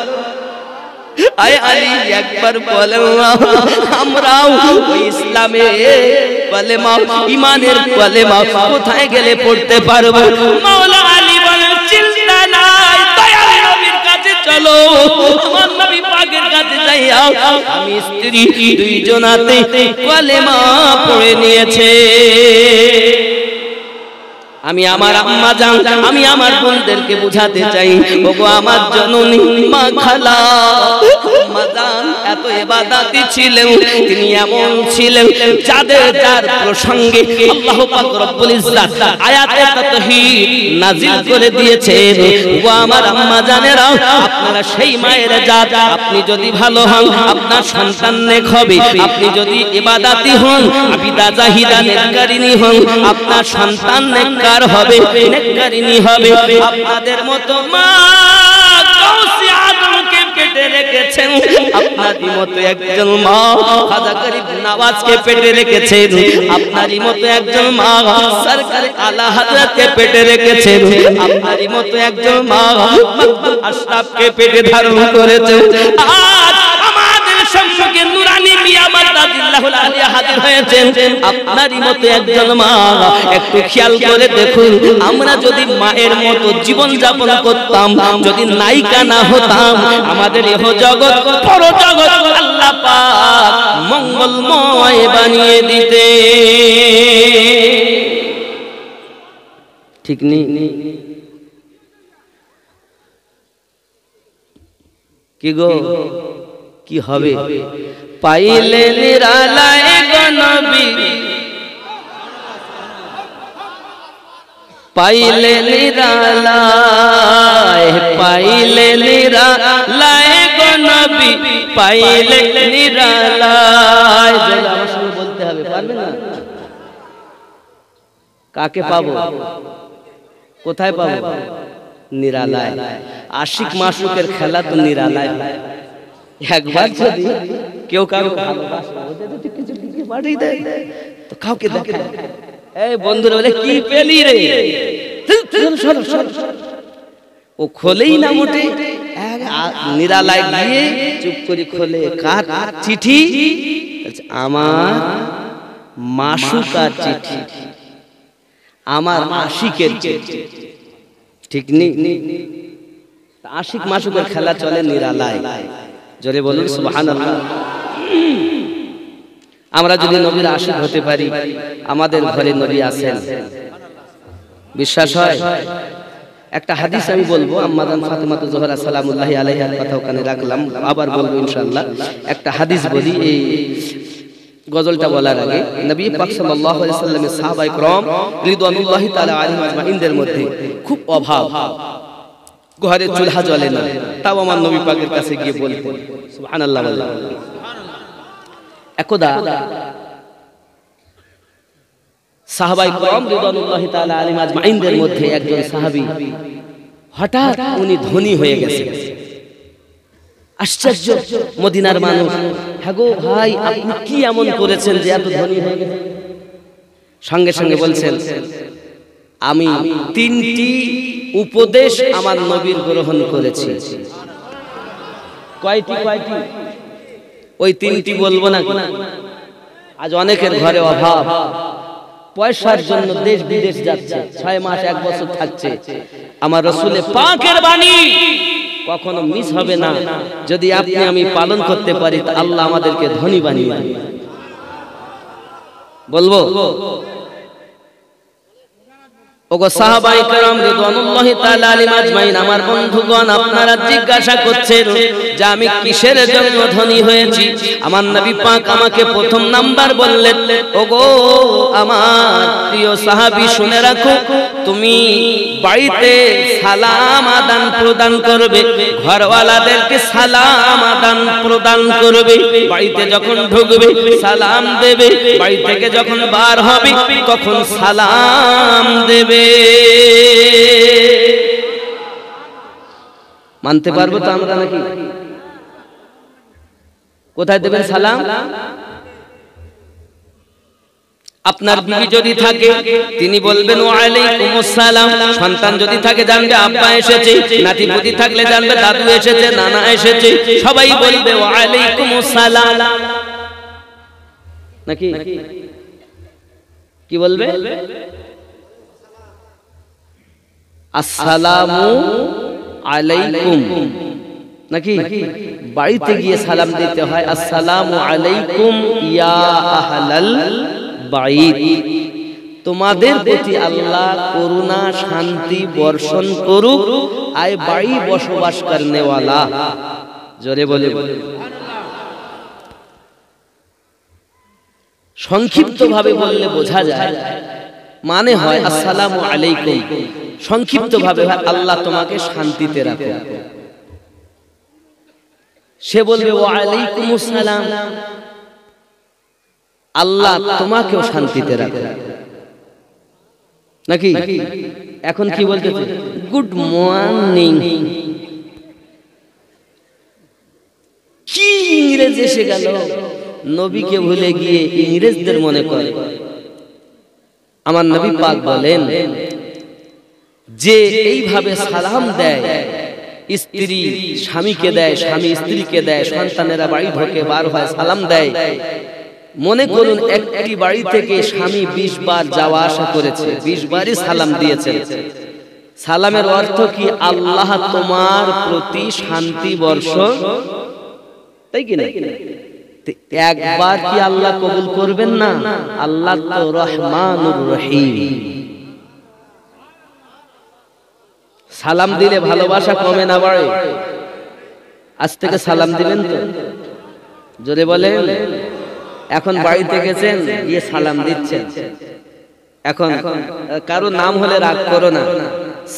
আয় আলী, একবার বলেন না, আমরাও ওই ইসলামের কলেমা, ঈমানের কলেমা কোথায় গেলে পড়তে পারবো? মাওলা আলী বলেন, চিন্তা নাই, দয়াল নবীর কাছে চলো, আমার নবী পাকের কাছে যাইয়া আমি স্ত্রী দুইজনাতে কলেমা পড়ে নিয়েছে। আমি আমার আম্মা জান, আমি আমার বোনদেরকে বুঝাতে চাই, ওগো আমার জননী মা খালা, আম্মা জান এত ইবাদতি ছিলেন, তিনি এমন ছিলেন যার প্রসঙ্গে আল্লাহ পাক রব্বুল ইজ্জত আয়াতে তাতহীদ নাজিল করে দিয়েছেন। ওগো আমার আম্মা জানেরা, আপনারা সেই মায়ের জাত, আপনি যদি ভালো হন আপনার সন্তান নেক হবে, আপনি যদি ইবাদতি হন, আবিদা জাহিদা নেককারিনী হন, আপনার সন্তান নেককার হবে, নেককারিনী হবে। আপনাদের মতো মা গাউসে আজমকে পেটে রেখেছেন, আপনারই মতো একজন মা খাজা গরিব নওয়াজকে পেটে রেখেছেন, আপনারই মতো একজন মা সরকার আলা হযরতকে পেটে রেখেছেন, আপনারই মতো একজন মা মাকদুম আশরাফকে পেটে ধারণ করেছেন। আজ আমাদের সম্মুখে নুরানি মিয়া মাদাদিল্লাহুল আলিয়া হাজির হয়েছেন, আপনারই মতো একজন মা। একটু খেয়াল করে দেখুন, আমরা যদি মায়ের মতো জীবন যাপন করতাম, যদি নায়িকা না হতাম, আমাদের ইহ জগৎ পর জগৎ আল্লাহ পাক মঙ্গলময় বানিয়ে দিতে। ঠিক নেই? কি গো, কি হবে? পাইলে নিরালায় গো নবী, পাইলে নিরালায়, পাইলে নিরালায় গো নবী, পাইলে নিরালায়। আমার সঙ্গে বলতে হবে, পারবে না? কাকে পাবো, কোথায় পাবো? নিরালায়। আশিক মাসুকের খেলা তো নিরালায়। একবার যদি কেউ কাউকে ভালোবাসে, তো কাউকে দেখে, এই বন্ধুরা বলে, কি পেলি রে, ও খোলেই না মোটে, নিরালায় গিয়ে চুপ করে খোলে। কার চিঠি? আমার মাসুকার চিঠি, আমার আশিকের চিঠি। ঠিক নেই? আশিক মাসুকের খেলা চলে নিরালায়। জোরে বলুন সুবহানাল্লাহ। আমরা যদি নবীর আশিক হতে পারি, আমাদের ঘরে নবী আছেন, বিশ্বাস হয়? একটা হাদিস আমি বলবো, আম্মাজান ফাতেমাতু জোহরা সালামুল্লাহি আলাইহার কথা ওখানে রাখলাম, আবার বলবো ইনশাআল্লাহ। একটা হাদিস বলি এই গজলটা বলার আগে। নবী পাক সাল্লাল্লাহু আলাইহি সাল্লামের সাহাবায়ে کرام রিদওয়ানুল্লাহি তাআলা আলাইহিম আজমাইনদের মধ্যে খুব অভাব, ঘরে চুলহা জ্বলে না, তাও আমার নবী পাকের কাছে গিয়ে বলতেন সুবহানাল্লাহ বললাম। একদা সাহাবায়ে کرام রিদওয়ানুল্লাহি তাআলা আলাইহিম আজমাইনদের মধ্যে একজন সাহাবী হঠাৎ উনি ধনী হয়ে গেছেন। আশ্চর্য, মদিনার মানুষ, হ্যাঁ গো ভাই আপনি কি এমন করেছেন যে এত ধনী হয়ে গেছেন? সঙ্গে সঙ্গে বলছেন, আমি 3টি উপদেশ আমার নবীর গ্রহণ করেছি। কয়টি? ওই 3টি বলবো না। আজ অনেকের ঘরে অভাব, পয়সার জন্য দেশ বিদেশ যাচ্ছে, 6 মাস 1 বছর থাকছে। আমার রাসূলের পাকের বাণী কখনো মিস হবে না, যদি আপনি আমি পালন করতে পারি তা আল্লাহ আমাদেরকে ধনী বানিয়ে দেবে। বলবো ওগো সাহাবায়ে کرام রিদওয়ানুল্লাহি তাআলা আলাইহিম আজমাইন, আমার বন্ধুগণ, আপনারা জিজ্ঞাসা করছেন যে আমি কিসের জন্য ধনী হয়েছি। আমার নবী পাক আমাকে প্রথম নাম্বার বললেন, ওগো আমার প্রিয় সাহাবী শুনে রাখো, তুমি বাড়িতে সালাম আদান প্রদান করবে, ঘরওয়ালাদেরকে সালাম আদান প্রদান করবে, বাড়িতে যখন ঢুকবে সালাম দেবে, বাড়ি থেকে যখন বার হবে তখন সালাম দেবে। মানতে পারবো তো আমরা নাকি? কোথায় দেবেন সালাম? আপনার বিবি যদি থাকে তিনি বলবেন ওয়া আলাইকুমুস সালাম, সন্তান যদি থাকে জানবে আব্বা এসেছে, নাতিপুতি থাকলে জানবে দাদু এসেছে, নানা এসেছে, সবাই বলবে ওয়া আলাইকুমুস সালাম। নাকি কি বলবে? আসসালামু আলাইকুম। নাকি বাড়িতে গিয়ে সালাম দিতে হয়, আসসালামু আলাইকুম ইয়া আহলাল বাইত, তোমাদের প্রতি আল্লাহ করুণা শান্তি বর্ষণ করুক, আয় বাড়ি বসবাস করনে वाला। জোরে বলে সংক্ষিপ্ত ভাবে বললে বোঝা যায়, মানে হয় আসসালামু আলাইকুম, সংক্ষিপ্ত ভাবে হয় আল্লাহ তোমাকে শান্তিতে রাখে। সে বলবে ওয়া আলাইকুমুস সালাম, আল্লাহ তোমাকেও শান্তিতে রাখে। নাকি এখন কি বলতেছে? Good morning. কি ইংরেজ এসে গেল, নবীকে ভুলে গিয়ে ইংরেজদের মনে করে। আমার নবী পাক বলেন যে এইভাবে সালাম দেয়, স্ত্রী স্বামীকে দেয়, স্বামী স্ত্রীকে দেয়, সন্তানেরা বাড়ি ঢোকে বার হয় সালাম দেয়। মনে করুন একটি বাড়ি থেকে স্বামী 20 বার যাওয়া আসা করেছে, 20 বারই সালাম দিয়েছে। সালামের অর্থ কি? আল্লাহ তোমার প্রতি শান্তি বর্ষণ, তাই কি না? একবার কি আল্লাহ কবুল করবেন না? আল্লাহ তো রহমানুর রহিম। সালাম দিলে ভালোবাসা কমে না বাড়ে? আজ থেকে সালাম দিবেন তো? জোরে বলেন। এখন বাড়িতে গেছেন, গিয়ে সালাম দিচ্ছেন। এখন কারো নাম হলে রাগ করো না।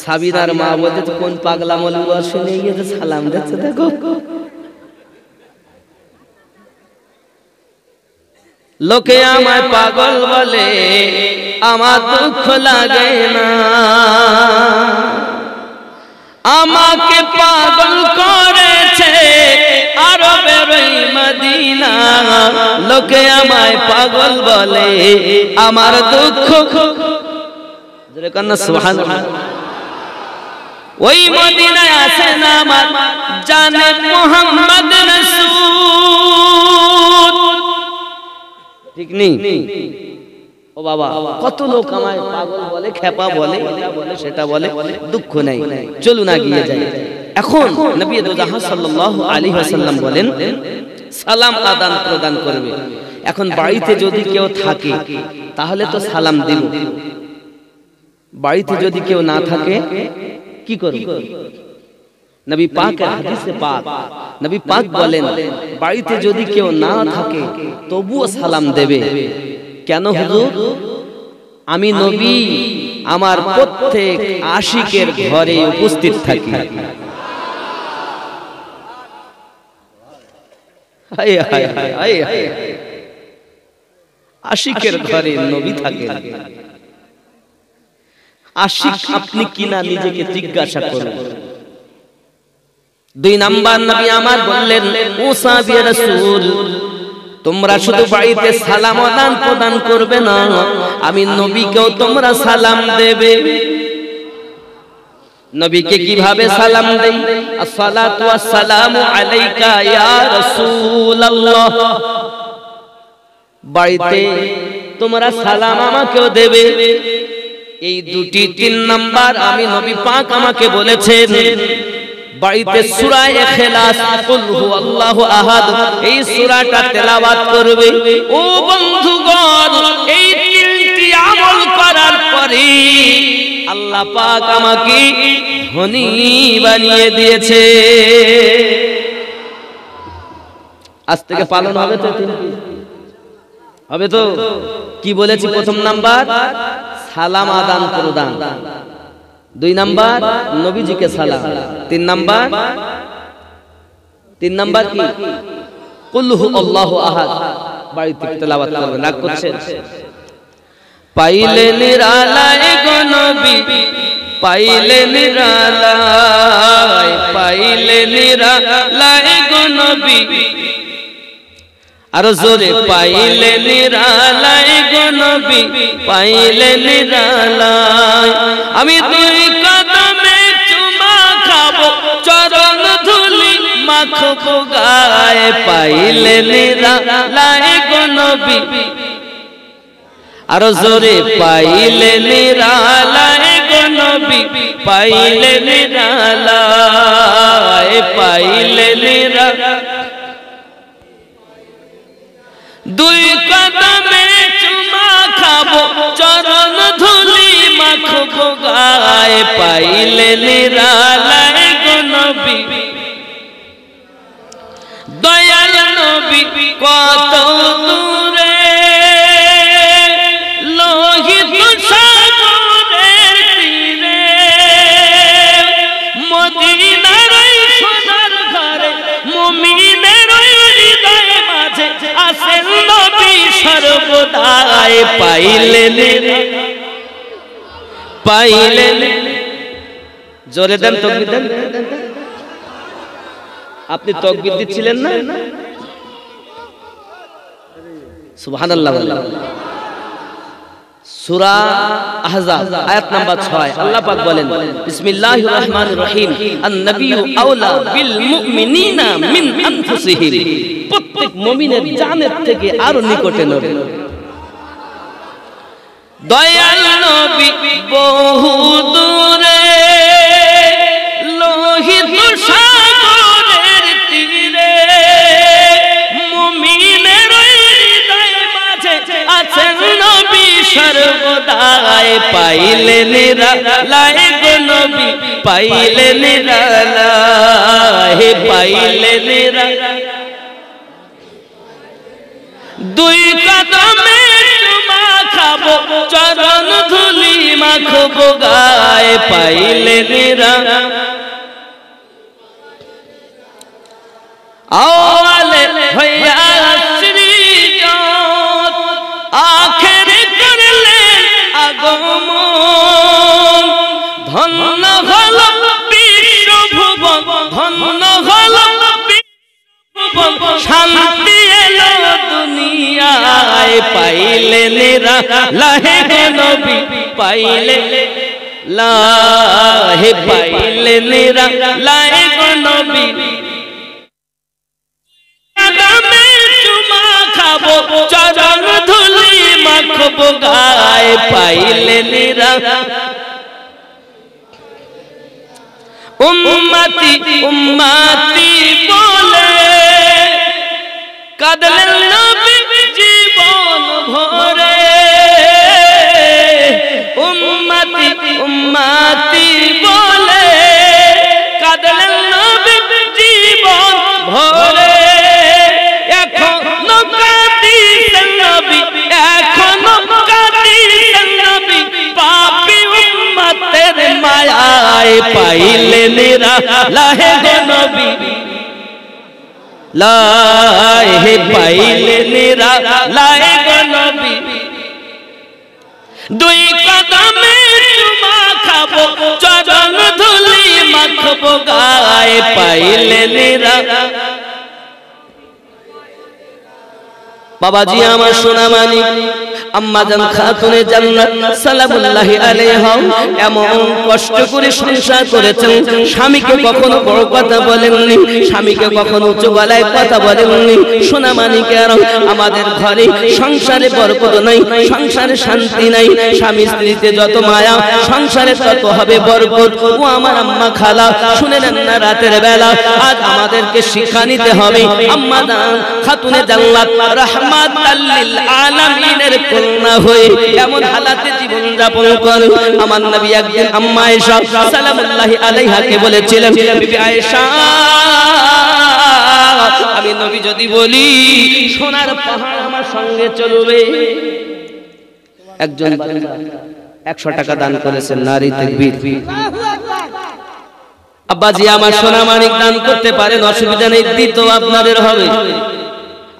সাবিনার মা বলতে তো কোন পাগলা মলুয়া শুনে গিয়েছে সালাম দিচ্ছে, দেখো। লোকে আমায় পাগল বলে, আমার দুঃখ লাগে না, আমাকে পাগল করেছে আরবের মদিনা। লোকে আমায় পাগল বলে, আমার দুঃখ, জোরে কন্না সুবহানাল্লাহ। ওই মদিনায় আছেন আমার জানে মুহাম্মদ রাসূল, ঠিক নেই? ও বাবা, কত লোক আমায় পাগল বলে, খেপা বলে, এটা বলে সেটা বলে, দুঃখ নাই, চলুন না গিয়ে যাই। এখন নবী জাহান সাল্লাল্লাহু আলাইহি ওয়াসাল্লাম বলেন সালাম আদান প্রদান করবে। এখন বাড়িতে যদি কেউ থাকে তাহলে তো সালাম দিব, বাড়িতে যদি কেউ না থাকে কি করবে? নবী পাকের হাদিসে পাক, নবী পাক বলেন বাড়িতে যদি কেউ না থাকে তবুও সালাম দেবে। কেন হুজুর? আমি নবী আমার প্রত্যেক আশিকের ঘরে উপস্থিত থাকি। হায় হায় হায় হায় হায়, আশিকের ঘরে নবী থাকে। আশিক আপনি কিনা নিজেকে জিজ্ঞাসা করুন। 2 নাম্বার নবী আমার বললেন, ও সাহাবী রাসূল, তোমরা শুধু বাড়িতে সালাম আদান প্রদান করবে না, আমি নবীকেও তোমরা সালাম দেবে। নবীকে কিভাবে সালাম দেই? আসসালাতু ওয়াসসালামু আলাইকা ইয়া রাসূলুল্লাহ। বাড়িতে তোমরা সালাম আমাকেও দেবে। এই 2-3 নাম্বার আমি নবী পাক আমাকে বলেছেন। বাড়িতে সূরা ইখলাস, কুল হুয়াল্লাহু আহাদ, এই সূরাটা তেলাওয়াত করবে। ও বন্ধুগণ, এই 3টি আমল করার পরে আল্লাহ পাক আমাকে ধনী বানিয়ে দিয়েছে। আজ থেকে পালন হবে তো? হবে তো? কি বলেছি? প্রথম নাম্বার সালাম আদান প্রদান, 2 নাম্বার নবীজিকে সালাম, 3 নাম্বার কি? কুল হুয়াল্লাহু আহাদ বাড়িতে তেলাওয়াত করবেন। রাগ করছেন? পাইলে নিরালায় গো নবী, পাইলে নিরালায়, পাইলে নিরালায় গো নবী, আর জোরে পাইলে নিরালায় গো নবী, পাইলে নিরালায়। আমি 2 কদমে চুমা খাবো, চরণ ধুলি মাখবো গায়ে, পাইলে নিরালায় গো নবী, আর জোরে পাইলে নিরালায় গো নবী, পাইলে নিরালায়, পাইলে নিরালায়। 2 কদমে চুমা খাবো, চরণ ধুলি মাখবো গায়ে, পাইলে নিরালায় গো নবী। দয়াল নবী কত দূরে, লোহিত সাগরের তীরে, মদিনার সোনার ঘরে, মুমিনের হৃদয়ে মাঝে আছেন নবী সর্বদাই, পাইলে পাইলে। জোরে দেন, তাকবীর দেন। আপনি তাকবীর দিচ্ছিলেন না? সুবহানাল্লাহ। সূরা আহজাব আয়াত নাম্বার 6 আল্লাহ পাক বলেন, বিসমিল্লাহির রহমানির রহিম, আন-নাবিয়্যু আওলা বিল মুমিনিনা মিন আনফুসিহিম। প্রত্যেক মুমিনের জানের থেকে আরো নিকটে নবী। দয়াল নবী বহু দূরে, লোহিত সাগরের তীরে, মুমিনের হৃদয়ে মাঝে আছেন নবী সর্বদাই, পাইলে নিরালায় গো নবী, পাইলে নিরালায়, পাইলে নিরালায়। 2 কদমে চুমা খাবো, চরণ ধুলি মাখবো গায়ে, পাইলে নিরালায়। আওয়ালে হইয়া সৃজন, আখেরে করলেন আগমন, ধন্য হল বিশ্বভুবন, ধন্য হল বিশ্বভুবন, শান্তি এলো দুনিয়ায়, পাইলে নিরালায় গো নবী, পাইলে লাহে, পাইলে নিরালায় গো নবী। কদমে চুমা খাবো, চরণ ধুলি মাখবো গায়ে, পাইলে নিরালায়। উম্মতি উম্মতি বলে কাঁদলেন নবী জীবন ভরে, উম্মতি লাই পাইলে নিরা লাহে গো নবী লাই পাইলে নিরা লাই গো নবী দুই কদমে চুমা খাবো চরণ ধুলি মাখবো গায়ে পাইলে নিরা বাবাজি আমার সোনা মানিক আম্মা জান খাতুনে জান্নাত সালামুল্লাহি আলাইহা এমন কষ্ট করে সংসার করেছেন স্বামীকে কখনো বড় কথা বলেননি স্বামীকে কখনো উচ্চ গলায় কথা বলেননি সোনা মানিকের আমাদের ঘরে সংসারে বরকত নাই সংসারে শান্তি নাই স্বামী স্ত্রীতে যত মায়া সংসারে তত হবে বরকত ও আমার আম্মা খালা শুনে নেন না রাতের বেলা আজ আমাদেরকে শিক্ষা নিতে হবে আম্মা জান খাতুনে জান্নাত রাহমাতাল লিল আলামিনের কন্যা হয়ে এমন হালাতে জীবন যাপন করে আমার নবী একদিন আম্মা আয়েশা সালামুল্লাহি আলাইহাকে বলেছিলেন বিবি আয়েশা আমি নবী যদি বলি সোনার পাহাড় আমার সঙ্গে চলবে একজন 100 টাকা দান করেছেন নারী তাকবীর আব্বাজি আমার সোনা মানিক দান করতে পারেন অসুবিধা নেই দিতো আপনাদের হবে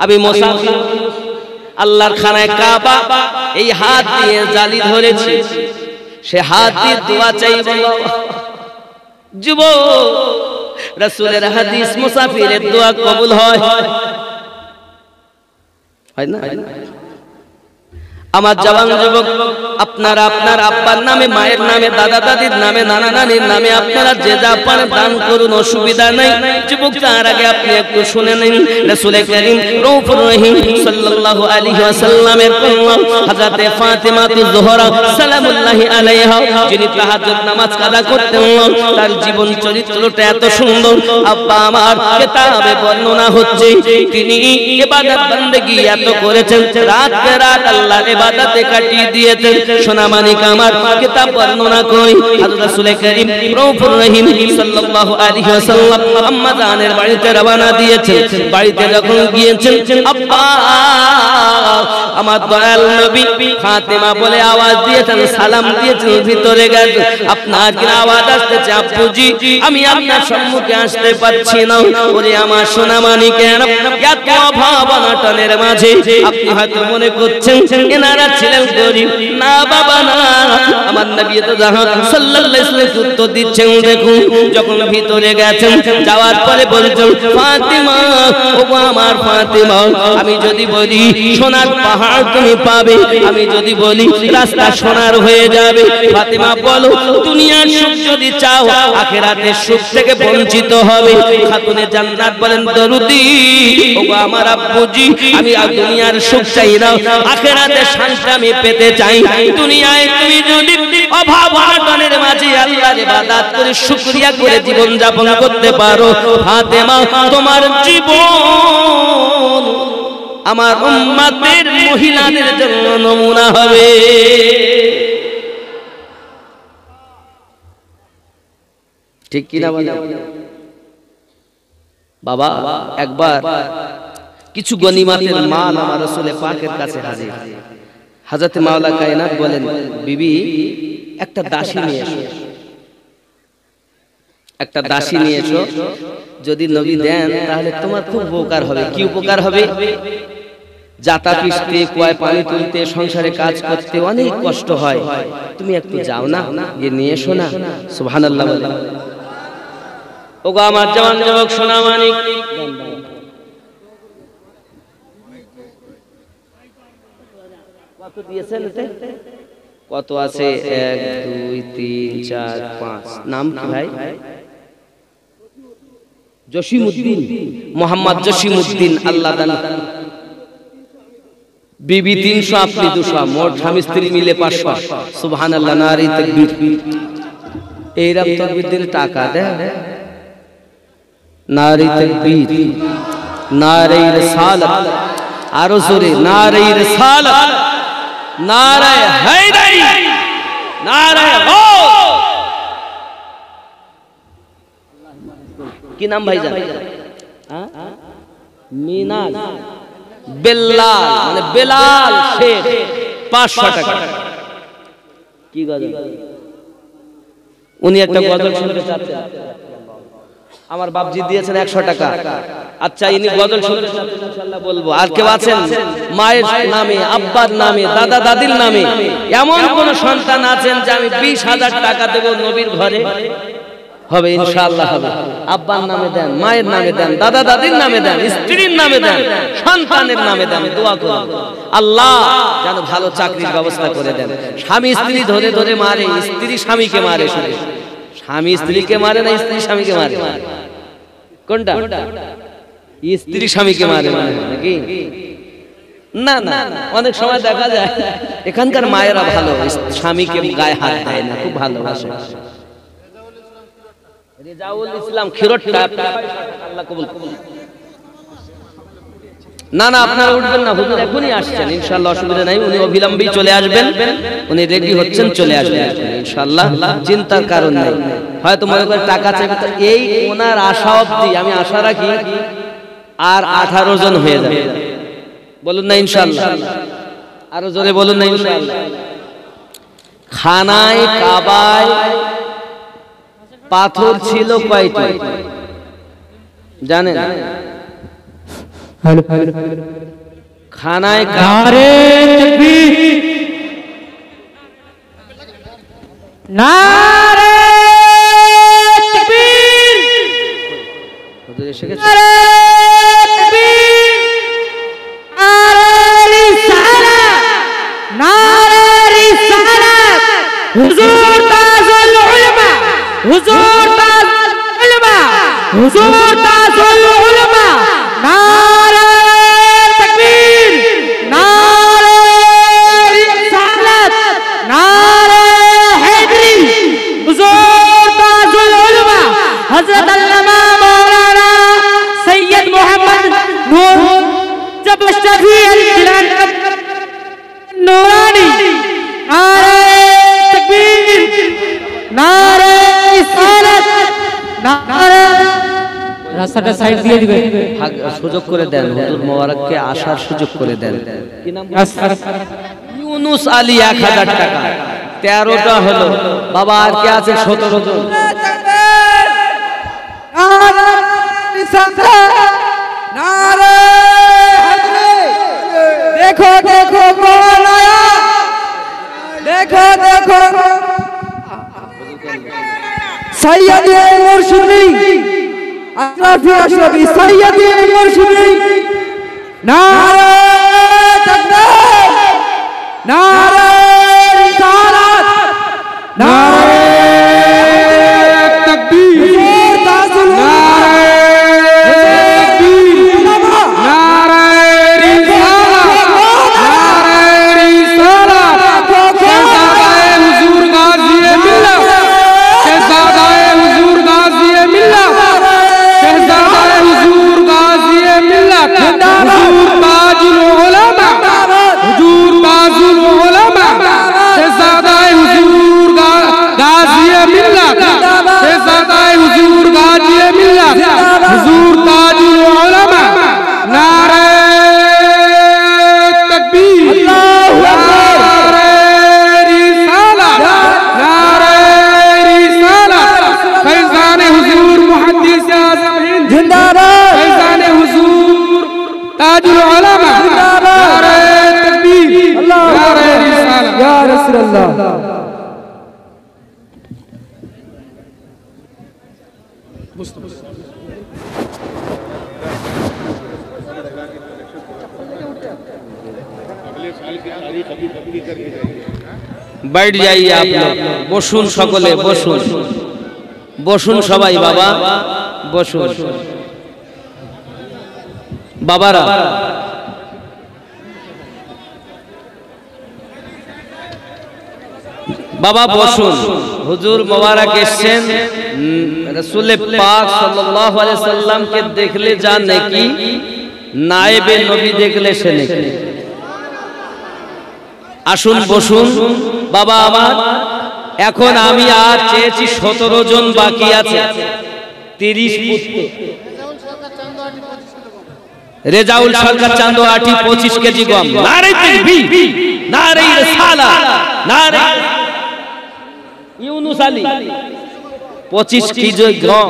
আমি মুসাফির আল্লাহর খানায় কাবা এই হাত দিয়ে জালি ধরেছি সে হাত দিয়ে দোয়া চাইবো যুবক রাসূলের হাদিস মুসাফিরের দোয়া কবুল হয় না আমার জওয়ান যুবক আপনারা আপনার আব্বার নামে মায়ের নামে দাদা দাদির নামে নানা নানির নামে আপনারা যে যা পারেন দান করুন অসুবিধা নাই যুবক তার আগে আপনি একটু শুনে নিন রাসূল করিম রউফুর রহিম সাল্লাল্লাহু আলাইহি ওয়াসাল্লামের কন্যা হযরতে ফাতেমা তুজ-জোহরা সালামুল্লাহি আলাইহা যিনি তাহাজ্জুদ নামাজ কাজা করতেন তার জীবন চরিত্রটা এত সুন্দর আব্বা আমার কিতাবে বর্ণনা হচ্ছে তিনি ইবাদত বندگی এত করেছেন রাত রাত আল্লাহর ইবাদতে কাটিয়ে দিয়েছেন সোনা মানিক আমার কিতাব বর্ণনা করি হযরত রাসূল করিম রউফুর রহিম সাল্লাল্লাহু আলাইহি ওয়াসাল্লাম আম্মা জানের বাড়িতে রওনা দিয়েছেন বাড়িতে যখন গিয়েছেন আব্বা আমার দয়াল নবী ফাতেমা বলে আওয়াজ দিয়েছেন সালাম দিয়েছেন ভিতরে গেছেন আপনার কি আওয়াজ আসছে আব্বুজি আমি আপনার সম্মুখে আসতে পারছি না ওরে আমার সোনা মানিকের এত ভাবনাটনের মাঝে আপনি হয়তো মনে করছেন এনারা ছিলেন গরিব না বাবা না আমার নবী তো জাহান সাল্লাল্লাহু আলাইহি ওয়াসাল্লাম উত্তর দিচ্ছেন দেখুন যখন ভিতরে গেছেন যাওয়ার পরে বলছেন ফাতিমা ওগো আমার ফাতিমা আমি যদি বলি সোনার পাহাড় তুমি পাবে আমি যদি বলি রাস্তা সোনার হয়ে যাবে ফাতিমা বলো দুনিয়ার সুখ যদি চাও আখিরাতের সুখ থেকে বঞ্চিত হবে খাতুনে জান্নাত বলেন দরুদি ওগো আমার আব্বুজি আমি দুনিয়ার সুখ চাই না আখিরাতের শান্তি আমি পেতে চাই দুনিয়ায় তুমি যদি অভাব অনটনের মাঝে আল্লাহর ইবাদত করে শুকরিয়া করে জীবন যাপন করতে পারো ফাতেমা তোমার জীবন আমার উম্মতের মহিলাদের জন্য নমুনা হবে ঠিক কি না বাবা একবার কিছু গনিমতের মাল আমার রাসূল পাকের কাছে হাজির হযরত মাওলা কায়নাত বলেন বিবি একটা দাসী নিয়ে এসো একটা দাসী নিয়ে এসো যদি নবী দেন তাহলে তোমার খুব উপকার হবে কি উপকার হবে জাতা পিষতে কুয়ায় পানি তুলতে সংসারে কাজ করতে অনেক কষ্ট হয় তুমি একটু যাও না গিয়ে নিয়ে এসো না সুবহানাল্লাহ বলে ওগো আমার জওয়ান যুবক সোনা মানিক কত দিয়েছেন এতে কত আছে 1 2 3 4 5 নাম কি ভাই জসিমউদ্দিন মোহাম্মদ জসিমউদ্দিন আল্লাহ দান বিবি 300 আপনি 200 মোট স্বামী স্ত্রী মিলে 500 সুবহানাল্লাহ নারী তাকবীর এই রকম তাকবীর দিলে টাকা দেয় নারী তাকবীর নারী রিসালাত আরো জোরে নারী রিসালাত নারে হায়দারি নারে গাউস কি নাম ভাইজান মিনাজ বেলাল মানে বেলাল শেখ 500 টাকা কি গজ উনি একটা গজল শুনতে চাচ্ছেন, আমার বাপজি দিয়েছেন 100 টাকা। আচ্ছা ইনি গজল শুনতে চাচ্ছেন, ইনশাআল্লাহ বলবো। আর কেউ আছেন মায়ের নামে, আব্বার নামে, দাদা দাদির নামে এমন কোন সন্তান আছেন যে আমি 20,000 টাকা দেব নবীর ঘরে? হবে ইনশাআল্লাহ হবে। আব্বার নামে দেন, মায়ের নামে দেন, দাদা দাদির নামে দেন, স্ত্রীর নামে দেন, সন্তানের নামে দেন, দোয়া করুন আল্লাহ যেন ভালো চাকরির ব্যবস্থা করে দেন। স্বামী স্ত্রী ধরে ধরে মারে, স্ত্রী স্বামীকে মারে, শুনে স্বামী স্ত্রীকে মারে না স্ত্রী স্বামীকে মারে? কোনটা? স্ত্রী স্বামীকে মারে নাকি? না না, অনেক সময় দেখা যায় এখানকার মায়েরা ভালো, স্বামীকে গায়ে হাত দেয় না, খুব ভালোবাসে। রেজাউল ইসলাম খিরোটটা, আল্লাহ কবুল করুন। না না আপনারা উঠবেন না, হুজুর এখনই আসছেন, ইনশাআল্লাহ অসুবিধা নাই। উনি অবিলম্বেই চলে আসবেন, উনি রেডি হচ্ছেন, চলে আসবেন ইনশাআল্লাহ, চিন্তার কারণ নেই। হয়তো মনে করে টাকা চাইবে, এই ওনার আশা অবধি আমি আশা রাখি আর 18 জন হয়ে যাবে। বলুন না ইনশাআল্লাহ, আরো জোরে বলুন না ইনশাআল্লাহ। খানায় কাবায় পাথর ছিল কয়টি জানেন? খানায় নারে তাকবীর, নারে তাকবীর, হুজুর এসে গেছে। নারে তাকবীর, নারে রিসালাত, নারে রিসালাত, হুজুর তাজুল উলামা, হুজুর তাজুল উলামা, হুজুর তাজুল উলামা, নারে তাকবীর, নারে রিসালাত, নারে হায়দরি, হুজুর তাজুল উলামা হযরত আল্লামা মাওলানা সৈয়দ মুহাম্মদ নূর জব শফি আল জিলানী নুরানি, নারে তাকবীর, নারে রিসালাত, নারে। রাস্তাটা সাইড দিয়ে দিবে, সুযোগ করে দেন, হুজুর মোবারককে আসার সুযোগ করে দেন। কি নাম? ইউনুস আলী 1000 টাকা, 13টা হলো। বাবা আর কে আছে? 17 জন। देखो देखो कौन आया, देखो देखो सैयद मुर्शिदी अशरफी अशरफी सैयद मुर्शिदी, नारे तकबीर, नारे रिसालत, नारे तकबीर, नारे तकबीर, नारे रिसालत, नारे रिसालत, शहजादाए हुजूर गाज़ी मिल्लत, शहजादाए हुजूर गाज़ी मिल्लत, शहजादाए हुजूर गाज़ी मिल्लत, हुजूर ताजुल उलमा, हुजूर ताजुल उलमा, शहजादाए हुजूर गाज़ी मिल्लत, शहजादाए हुजूर गाज़ी मिल्लत, हुजूर ताजुल उलमा, नारे तकबीर, नारे रिसालत, नारे रिसालत, फैज़ान हुजूर मुहद्दिस आज़म हिंद जिंदाबाद, फैज़ान हुजूर ताजुल उलमा, नारे तकबीर, नारे रिसालत, या रसूल अल्लाह। बैठ जाइए आप लोग, বসুন সকলে, বসুন বসুন সবাই, বাবা বসুন। বাবারা বাবা বসুন। হুজুর মোবারক এসেছেন, রাসূল পাক সাল্লাল্লাহু আলাইহি সাল্লামকে দেখলে যা নেকি, নায়েবে নবী দেখলে সে নেকি। আসুন বসুন বাবা আমার। এখন আমি আর চেয়েছি 17 জন বাকি আছে, 30 পুত্র। রেজাউল সরকার চান্দো আটি 25 কেজি গম। নারে তাকবীর, নারে রিসালাত, নারে ইউনুস আলী 25 কেজি গম,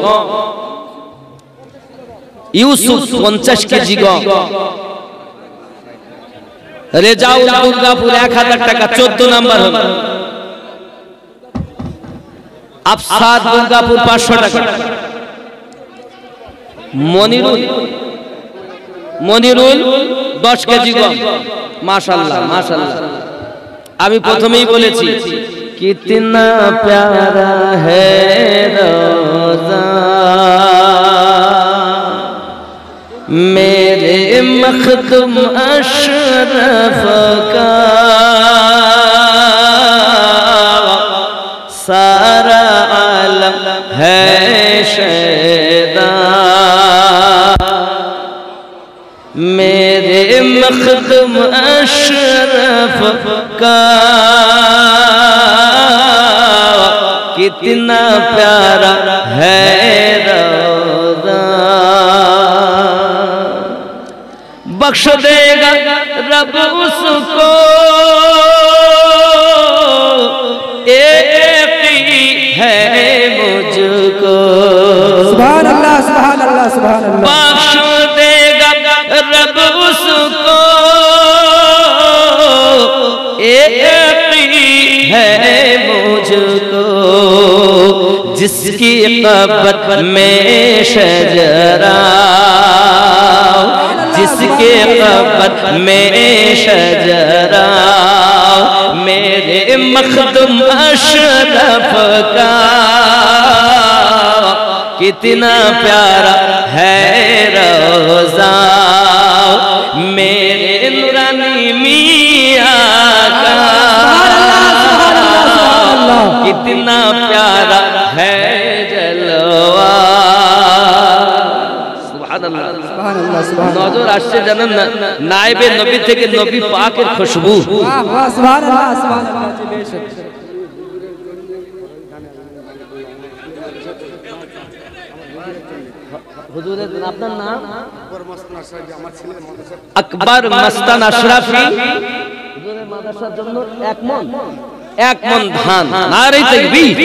ইউসুফ 50 কেজি গম, রেজাউল দুর্গাপুর 1000 টাকা 14 নাম্বার হলো, আফসাদ দুর্গাপুর 500 টাকা, মনিরুল 10 কেজি গম। মাশাআল্লাহ মাশাআল্লাহ। আমি প্রথমেই বলেছি কিতনা প্যারা হ্যায় রোজা मेरे मखदूम अशरफ का, सारा आलम है शैदा, मेरे मखदूम अशरफ का कितना प्यारा है रोज़ा, बख्श देगा रब उसको एक ही है मुझको, सुभान अल्लाह सुभान अल्लाह सुभान अल्लाह। बख्श देगा रब उसको एक ही है मुझको, जिसकी कब्र में शजरा, जिसके कब्र में शजरा, मेरे मखदूम अशरफ का कितना प्यारा है रोज़ा, मेरे नूरानी मियां का कितना प्यारा है जलवा। नजर আসছে জানেন না, নায়েবে নবী থেকে নবী পাকের খুশবু। সুবহানাল্লাহ সুবহানাল্লাহ। হুজুরের আপনার নাম? আকবর মস্তান আশরাফি। হুজুরের মাদ্রাসার জন্য এক মন ধান। নারে তাকবীর,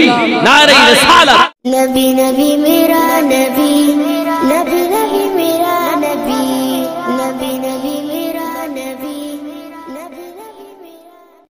নারে রিসালাত। नबी नबी मेरा नबी